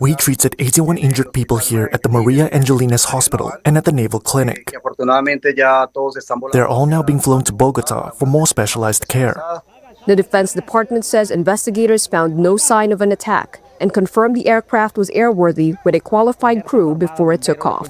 Speaker 15: We treated 81 injured people here at the Maria Angelines Hospital and at the Naval Clinic. They're all now being flown to Bogota for more specialized care.
Speaker 14: The Defense Department says investigators found no sign of an attack and confirmed the aircraft was airworthy with a qualified crew before it took off.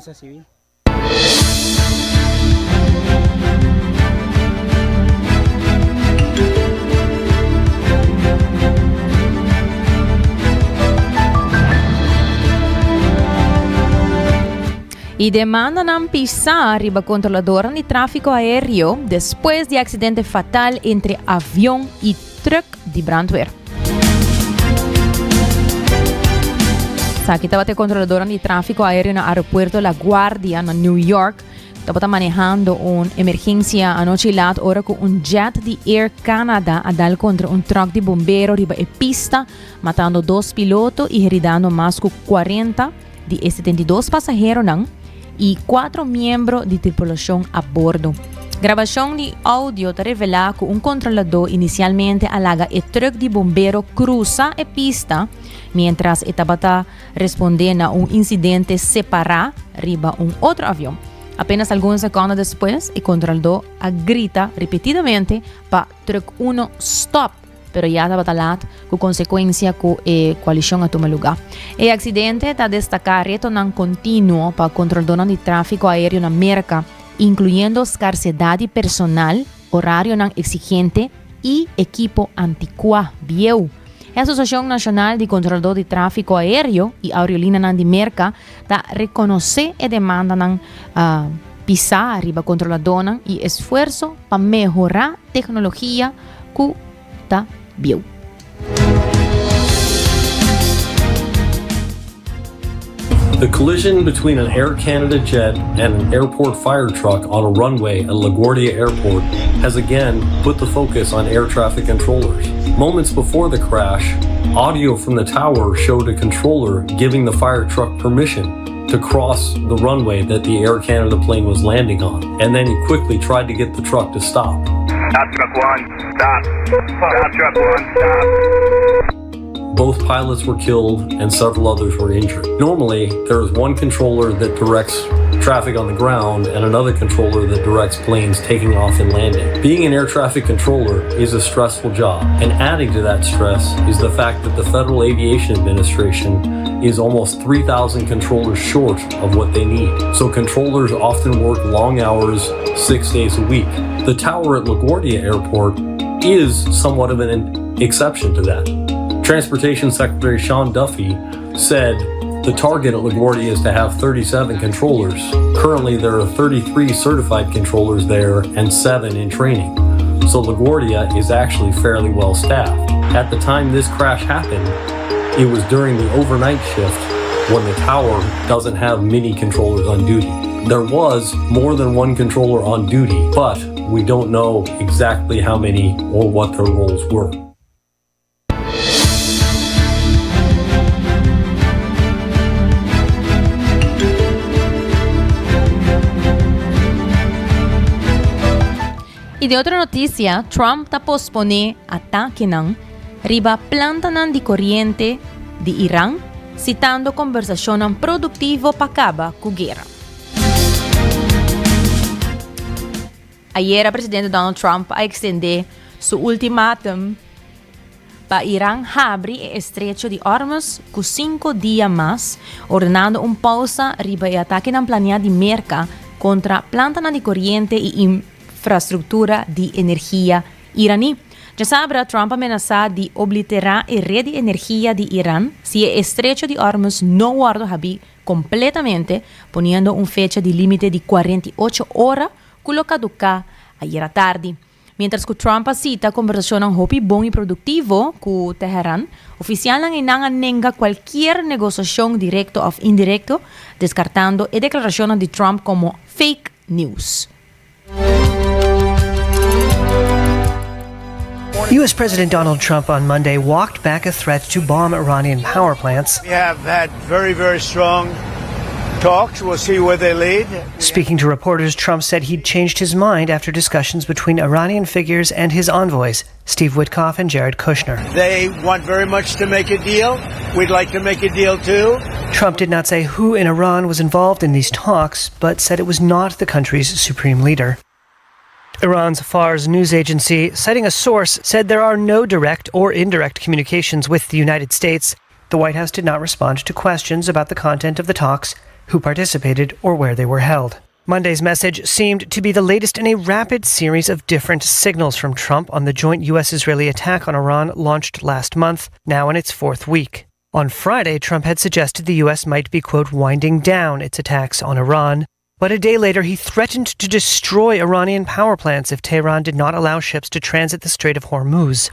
Speaker 7: Y demanda ng PISA arriba controladora de tráfico aéreo después de accidente fatal entre avión y truck de brandweer. Sakita bate controladora de tráfico aéreo na aeropuerto La Guardia na New York. Estaba manejando una emergencia anoche laat ora con un jet de Air Canada a dar contra un truck de bombero riba e pista, matando 2 pilotos y heridando más que 40 de 72 pasajeros y 4 miembros de tripulación a bordo. Grabación de audio te revela que un controlador inicialmente alaga el truck de bombero cruza a pista mientras estaba respondiendo a un incidente separado riba un otro avión. Apenas algunos segundos después, el controlador grita repetidamente para truck 1 stop, pero ya estaba talat con consecuencia que colisión a tomar lugar. El accidente está destacado retorno continuo para controlador de tráfico aéreo en América, incluyendo escasedad de personal, horario exigente y equipo anticuado viejo. La Asociación Nacional de Controlador de Tráfico Aéreo y Aerolínea de América reconoce y demanda PISA arriba controladora y esfuerzo para mejorar tecnología que está bien.
Speaker 16: The collision between an Air Canada jet and an airport fire truck on a runway at LaGuardia Airport has again put the focus on air traffic controllers. Moments before the crash, audio from the tower showed a controller giving the fire truck permission to cross the runway that the Air Canada plane was landing on, and then he quickly tried to get the truck to stop.
Speaker 17: Stop truck 1, stop. Stop truck 1, stop.
Speaker 16: Both pilots were killed and several others were injured. Normally, there is one controller that directs traffic on the ground and another controller that directs planes taking off and landing. Being an air traffic controller is a stressful job, and adding to that stress is the fact that the Federal Aviation Administration is almost 3,000 controllers short of what they need. So controllers often work long hours, 6 days a week. The tower at LaGuardia Airport is somewhat of an exception to that. Transportation Secretary Sean Duffy said the target at LaGuardia is to have 37 controllers. Currently, there are 33 certified controllers there and 7 in training. So LaGuardia is actually fairly well staffed. At the time this crash happened, it was during the overnight shift when the tower doesn't have many controllers on duty. There was more than one controller on duty, but we don't know exactly how many or what their roles were.
Speaker 7: Y de otra noticia, Trump pospone ataque riba planta de corriente de Irán, citando conversación productivo para acabar con guerra. Ayer, el presidente Donald Trump extendió su ultimátum para Irán abrir el estrecho de Hormuz con 5 días más, ordenando una pausa riba el ataque planeado de América contra planta de corriente y infraestructura de energía iraní. Ya sabrá, Trump amenazó de obliterar la red de energía de Irán si el estrecho de Hormuz no guarda completamente, poniendo una fecha de límite de 48 horas que lo caduca ayer tarde. Mientras que Trump asita conversación ng hopi bong y produktivo ku Teheran, oficial nang inanganenga cualquier negociación directo o indirecto, descartando e declaración de Trump como fake news.
Speaker 18: U.S. President Donald Trump on Monday walked back a threat to bomb Iranian power plants.
Speaker 19: We have had very, very strong talks. We'll see where they lead.
Speaker 18: Speaking to reporters, Trump said he'd changed his mind after discussions between Iranian figures and his envoys, Steve Witkoff and Jared Kushner.
Speaker 19: They want very much to make a deal. We'd like to make a deal too.
Speaker 18: Trump did not say who in Iran was involved in these talks, but said it was not the country's supreme leader. Iran's Fars news agency, citing a source, said there are no direct or indirect communications with the United States. The White House did not respond to questions about the content of the talks, who participated, or where they were held. Monday's message seemed to be the latest in a rapid series of different signals from Trump on the joint U.S.-Israeli attack on Iran launched last month, now in its fourth week. On Friday, Trump had suggested the U.S. might be, quote, winding down its attacks on Iran, but a day later he threatened to destroy Iranian power plants if Tehran did not allow ships to transit the Strait of Hormuz.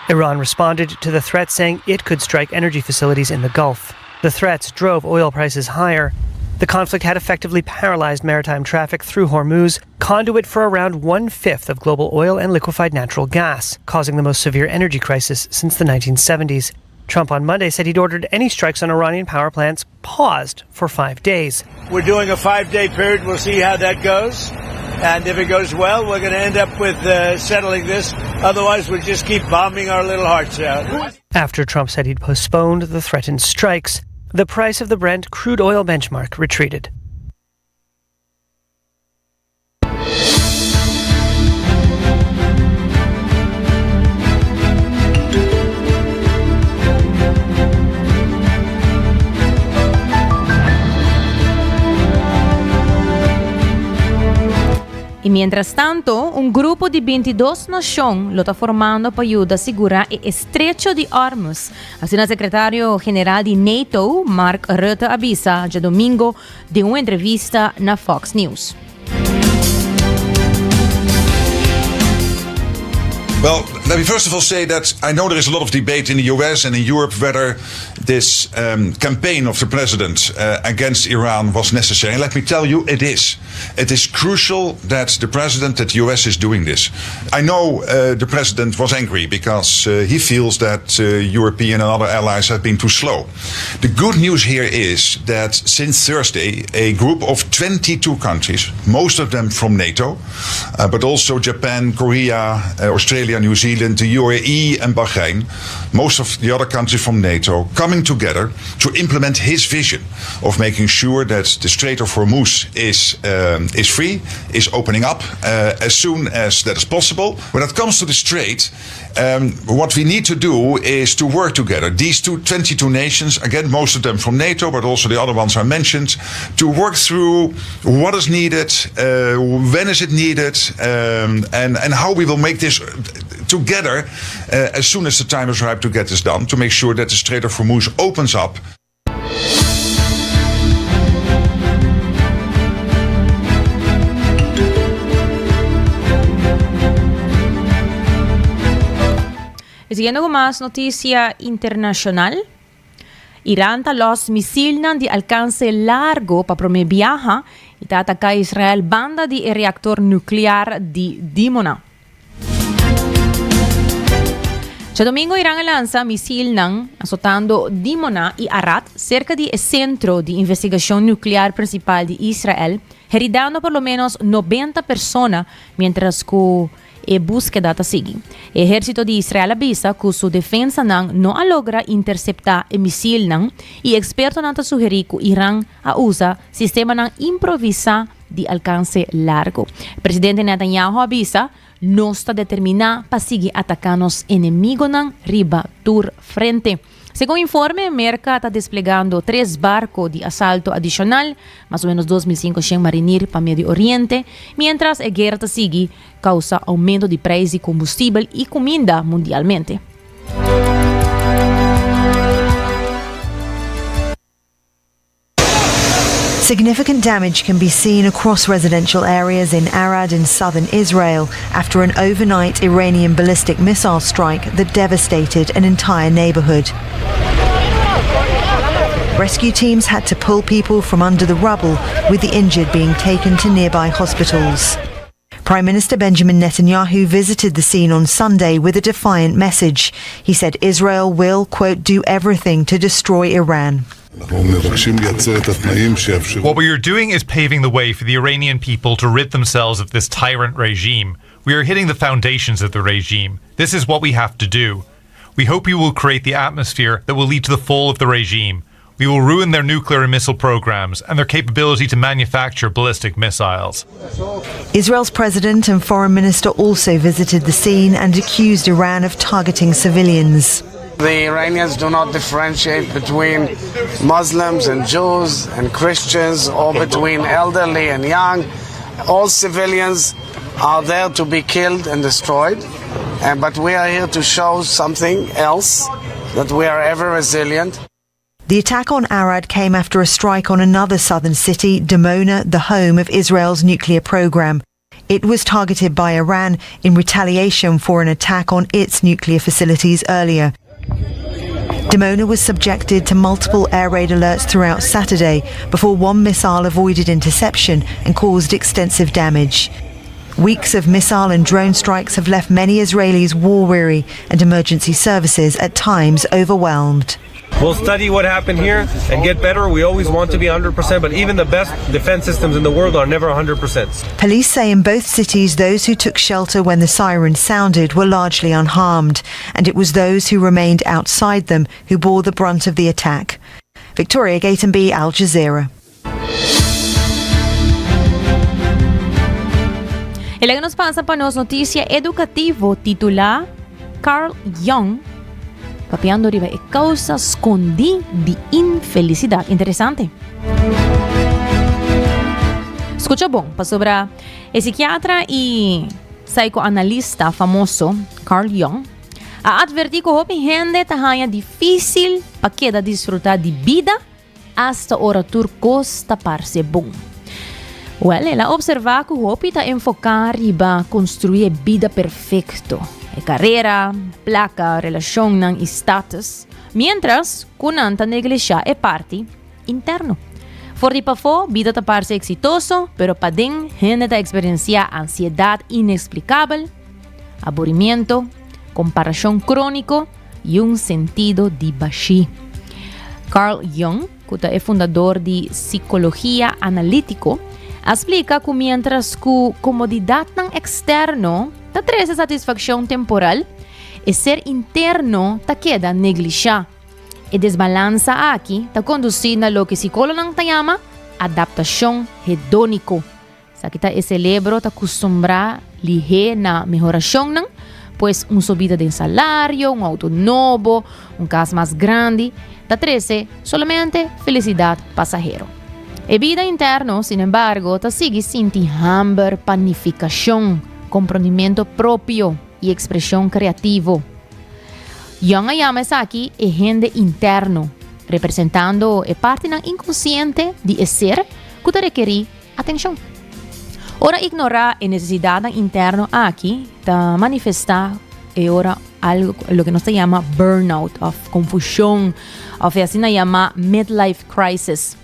Speaker 18: Iran responded to the threat, saying it could strike energy facilities in the Gulf. The threats drove oil prices higher. The conflict had effectively paralyzed maritime traffic through Hormuz, conduit for around 1/5 of global oil and liquefied natural gas, causing the most severe energy crisis since the 1970s. Trump on Monday said he'd ordered any strikes on Iranian power plants paused for 5 days.
Speaker 19: We're doing a 5-day period. We'll see how that goes. And if it goes well, we're going to end up with settling this. Otherwise, we'll just keep bombing our little hearts out.
Speaker 18: After Trump said he'd postponed the threatened strikes, the price of the Brent crude oil benchmark retreated.
Speaker 7: Y mientras tanto, un grupo de 22 naciones lo está formando para ayudar a asegurar el estrecho de Hormuz. Así el secretario general de NATO, Mark Rutte, avisa ya domingo de una entrevista na Fox News.
Speaker 20: Well, let me first of all say that I know there is a lot of debate in the US and in Europe whether this campaign of the president against Iran was necessary. And let me tell you, it is. It is crucial that the US is doing this. I know the president was angry because he feels that European and other allies have been too slow. The good news here is that since Thursday, a group of 22 countries, most of them from NATO, but also Japan, Korea, Australia, New Zealand, the UAE and Bahrain, most of the other countries from NATO, coming together to implement his vision of making sure that the Strait of Hormuz is free, is opening up as soon as that is possible. When it comes to the Strait, what we need to do is to work together. These 22 nations, again, most of them from NATO, but also the other ones I mentioned, to work through what is needed, when is it needed, and how we will make this together as soon as the time is ripe to get this done, to make sure that the Strait of Hormuz opens up.
Speaker 7: Y siguiendo con más noticia internacional, Irán los misiles de alcance largo para promover viaja y ataca a Israel banda de reactor nuclear de Dimona. Este domingo Irán lanza misil azotando Dimona y Arad cerca del centro de investigación nuclear principal de Israel, heriendo por lo menos 90 personas mientras que la búsqueda sigue. El ejército de Israel avisa que su defensa no logra interceptar el misil y expertos sugieren que Irán usa sistema improvisa de alcance largo. El presidente Netanyahu avisa no está determinado para seguir atacando los enemigos riba tur frente. Según informe, Merca está desplegando 3 barcos de asalto adicional, más o menos 2.500 marineros para Medio Oriente, mientras la guerra sigue causa aumento de precios de combustible y comida mundialmente.
Speaker 21: Significant damage can be seen across residential areas in Arad in southern Israel after an overnight Iranian ballistic missile strike that devastated an entire neighborhood. Rescue teams had to pull people from under the rubble, with the injured being taken to nearby hospitals. Prime Minister Benjamin Netanyahu visited the scene on Sunday with a defiant message. He said Israel will, quote, do everything to destroy Iran.
Speaker 22: What we are doing is paving the way for the Iranian people to rid themselves of this tyrant regime. We are hitting the foundations of the regime. This is what we have to do. We hope you will create the atmosphere that will lead to the fall of the regime. We will ruin their nuclear and missile programs and their capability to manufacture ballistic missiles.
Speaker 21: Israel's president and foreign minister also visited the scene and accused Iran of targeting civilians.
Speaker 23: The Iranians do not differentiate between Muslims and Jews and Christians or between elderly and young. All civilians are there to be killed and destroyed. But we are here to show something else, that we are ever resilient.
Speaker 21: The attack on Arad came after a strike on another southern city, Dimona, the home of Israel's nuclear program. It was targeted by Iran in retaliation for an attack on its nuclear facilities earlier. Dimona was subjected to multiple air raid alerts throughout Saturday before one missile avoided interception and caused extensive damage. Weeks of missile and drone strikes have left many Israelis war-weary and emergency services at times overwhelmed.
Speaker 24: We'll study what happened here and get better. We always want to be 100%, but even the best defense systems in the world are never 100%.
Speaker 21: Police say in both cities those who took shelter when the sirens sounded were largely unharmed, and it was those who remained outside them who bore the brunt of the attack. Victoria Gatenby, Al Jazeera.
Speaker 7: Ilang nos pasa pa nos noticia educativo titula Carl Jung papiando riba e causa scondi di infelicidad. Interesante. Escucha bom, pa sobra el psiquiatra y psicoanalista famoso Carl Jung a advertir que hopi gente tahaya difícil pa queda disfrutar de vida hasta hora tur costa parse bom. Well, ela observa que hopi ta enfocar riba construir vida perfecto. Carreira, placa, relação ng status, mientras kunanta neglisya e parte interno. For di pa fo, vida ta parse exitoso, pero pa din gente ta experiencia ansiedad inexplicable, aburrimiento, comparación crónico y un sentido de bashi. Carl Jung, kuta e fundador de psicología analítico, explica que mientras que comodidad ng externo ta trece satisfacción temporal, e ser interno ta queda neglisya. E desbalanza aquí ta conducir na lo que psicólogo nang tayama adaptación hedónico. Sa kita e cerebro ta acostumbra lihe na mejoración nang, pues un subida de salario, un auto novo, un casa más grande, ta trece solamente felicidad pasajero. E vida interno, sin embargo, ta sigue sinti hambre, panificación, comprendimiento propio y expresión creativo. Jung llama aquí el gente interno, representando el parte inconsciente de ser que te requiere atención. Ahora ignorar la necesidad interno aquí te manifesta ahora algo lo que nos se llama burnout, of confusión, of así se llama midlife crisis.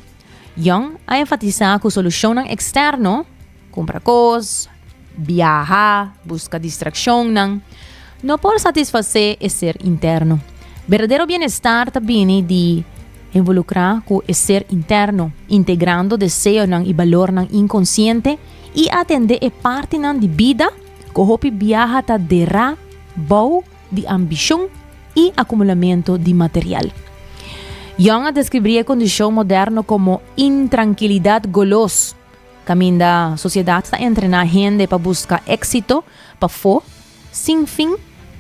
Speaker 7: Jung ha enfatizado que solución externo, compra cosas, viaja, busca distracción, no por satisfacer el ser interno. Verdadero bienestar también de involucrar con el ser interno, integrando deseo y valor inconsciente y atender a parte de vida que hopi viaja ta derra, bau de ambición y acumulamiento de material. Jung describiría la condición moderna como intranquilidad golosa. Caminda sociedad está entrenando gente para buscar éxito, para fo, sin fin,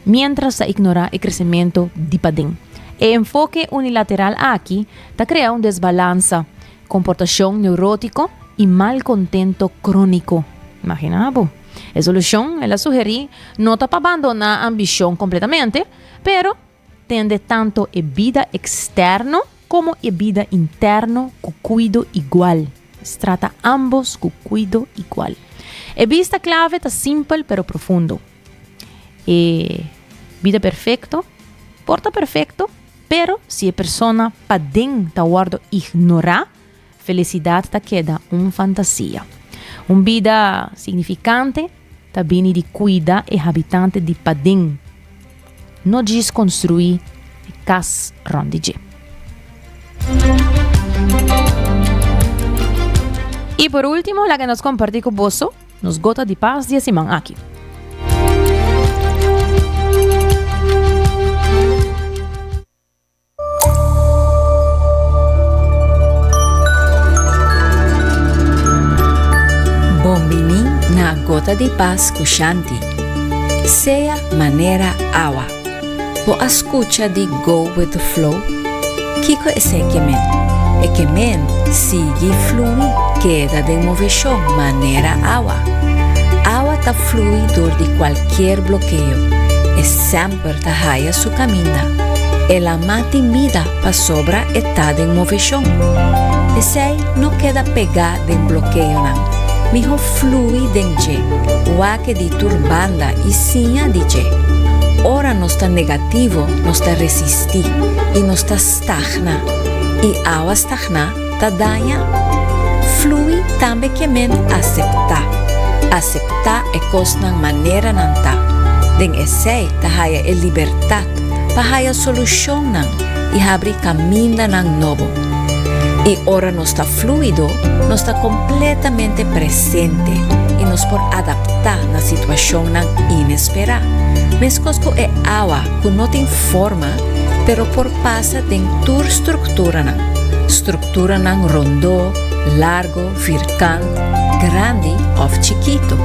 Speaker 7: mientras se ignora el crecimiento de padín. El enfoque unilateral aquí te crea un desbalance, comportación neurótico y malcontento crónico. Imaginabo. La solución, la sugerí, no te abandonar la ambición completamente, pero tende tanto a vida externo como a vida interno con cuidado igual. Se trata ambos con cuidado igual. E vista clave está simple pero profundo. Vida perfecto, porta perfecto, pero si a persona padén ta guardo ignora, felicidad ta queda fantasia. Un vida significante ta bini di cuida e habitante di padén. No gis construir cas rondige. Y por último, la que nos compartí con vos, nos gota de paz de Simán aquí.
Speaker 1: Bombini na gota de paz kushanti. Sea manera awa. Po escucha de go with the flow. Kiko ese kemen. E kemen sigue flui queda de movimento manera agua. Agua ta flui dor de qualquer bloqueio. E sempre ta haya su caminda. E la mati mida pa sobra e ta de movimento. E sei no queda pegada em bloqueio não. Miho flui denje. Wake di turbanda e sinha de je. Ora non sta negativo, non sta resisti e non sta stagna. E agua stagna ta danha. Flui tambe que men accepta. Accepta e cosnan manera nanta. Den essay ta haya e libertad. Pa haya solution nan. E abri caminda nan novo. E ora non sta fluido, non sta completamente presente. E nos por adaptar na situação nan inesperada. Mescosco é agua que não tem forma, pero por passa tem tur estrutura nan. Estrutura nan rondo, largo, vircante, grande ou chiquito.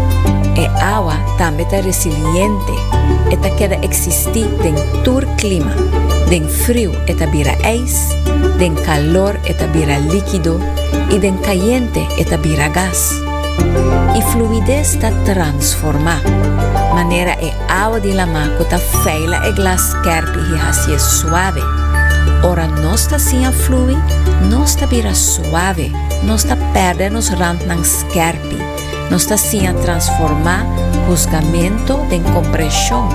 Speaker 1: E agua também está resiliente, e ta queda existir den tur clima. Den frio eta vira eis, den calor eta vira líquido, e den caliente eta vira gas. E fluidez está transformada. Maneira é agua de la mar que está feila e glas kerpi e assim suave. Ora não está assim a fluir, não está vira suave, não está perdendo nos rand ng skerpi, não está assim a transformar juzgamento em compressão,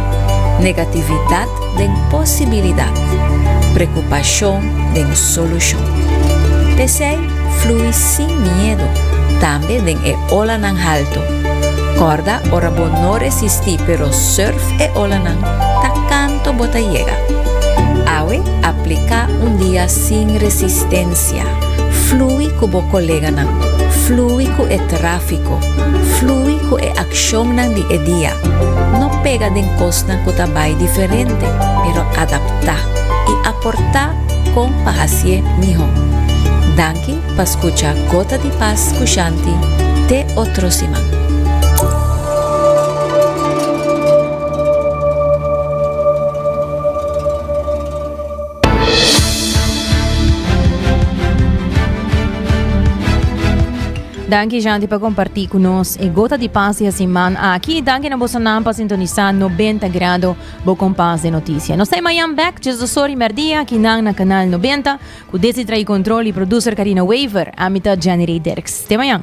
Speaker 1: negatividade em possibilidade, preocupação em solução. Pesei flui sem medo, também em ola ng alto. Corda ora bo no resisti, pero surf e ola ng takanto bota llega. Awe aplica dia sem resistência. Flui cubo colega ng, flui cu e tráfico, flui cu e aksyon ng di edia. No pega den costa cu tabay diferente, pero adapta e aporta con pahasie miho. Danke pa escucha Gota de Paz Kushanti te otro simán.
Speaker 7: Danke, Janti, por compartir conosco. E Gota de Paz e Simán aqui. Danke na vossa nampa sintonizar 90 graus bo com paz de notícia. Nós temos amanhã back, Jesus Sori Merdia, aqui na canal 90, com desse trai controle e producer Karina Waver, a mitad January Derks. Até amanhã.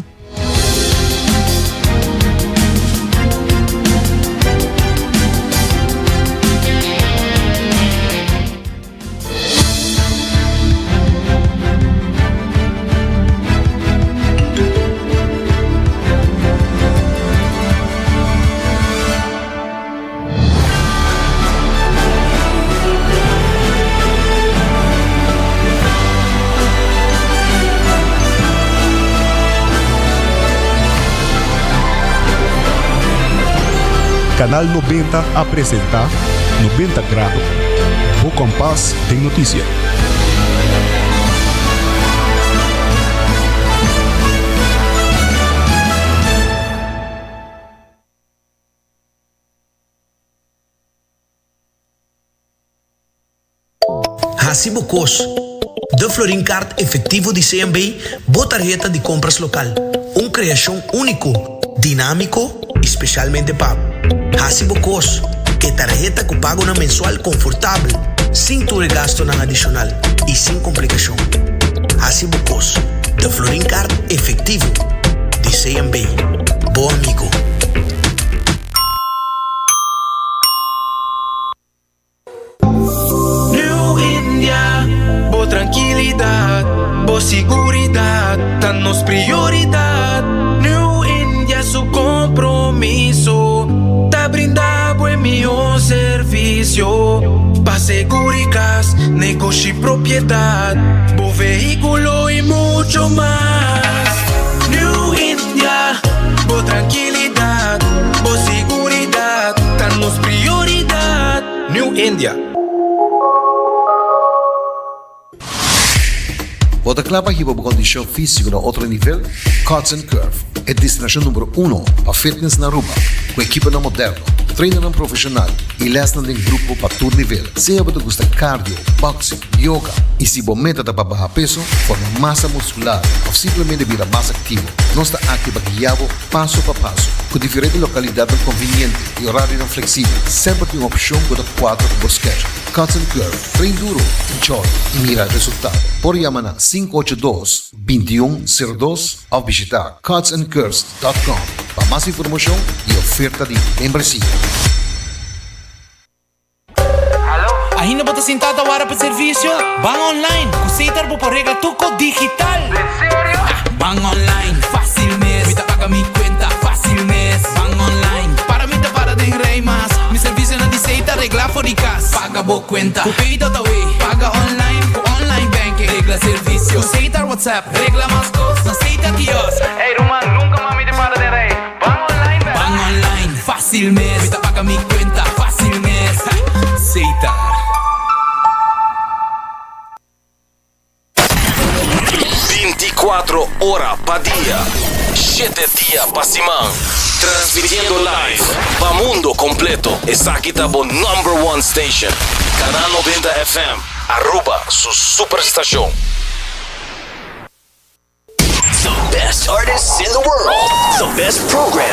Speaker 6: Canal 90 apresenta 90 graus. O Compás tem notícia.
Speaker 2: Hasibo Cos, de Florin Card efetivo de CMB, botarjeta de compras local. Criação único, dinâmico, especialmente pago. Hasibo Cos, que tarjeta que pago na mensual confortável, sem tu gasto na adicional e sem complicação. Hasibo Cos, de Florincard efetivo de CMB. Bom amigo.
Speaker 3: New India, boa tranquilidad, boa seguridad, danos prioridad. New India, su compromiso, te brinda buen mejor servicio. Pa' seguridad, negocio y propiedad, bo vehículo y mucho más. New India, bo tranquilidad, bo seguridad, danos prioridad. New India.
Speaker 4: Outra clapa que para condição física no outro nível, Cuts and Curve é destinação número 1 para fitness na Aruba, com equipa no moderno, treino não profissional e lesson em grupo para todo nível. Se você gosta de cardio, boxing, yoga e se você meta para baixar peso, formar massa muscular ou simplesmente virar mais ativo, nós está aqui para guiá-lo passo a passo, com diferentes localidades convenientes e horário flexível. Sempre tem uma opção para 4 por schedule. Cuts and Curve, treino duro, enjoy e mira resultado. Por chamar na 582-2102 ou visitar cutsandcurves.com para mais informação e oferta de membresia.
Speaker 3: Ainda bota sentado agora para serviço? Van online, aceitar por regla tuco digital. ¿En serio? Van online, fácil mes. Me paga mi cuenta, fácil mes. Van online, para mí te para de rey más. Mi servicio no dice regla fóricas. Paga por cuenta, cupito tawi. Paga online, online banking. Regla servicio, aceitar WhatsApp. Regla más cosas, aceita kiosco. Hey Roman, nunca mami te para de rey. Van online, van online, fácil mes. Me paga mi cuenta, fácil mes. Aceitar.
Speaker 5: 24 horas pa día, 7 días pa semana, transmitiendo live pa mundo completo. Esa aquí está por #1 station, Canal 90 FM, Aruba, su superestación.
Speaker 8: The best artists in the world, the best program.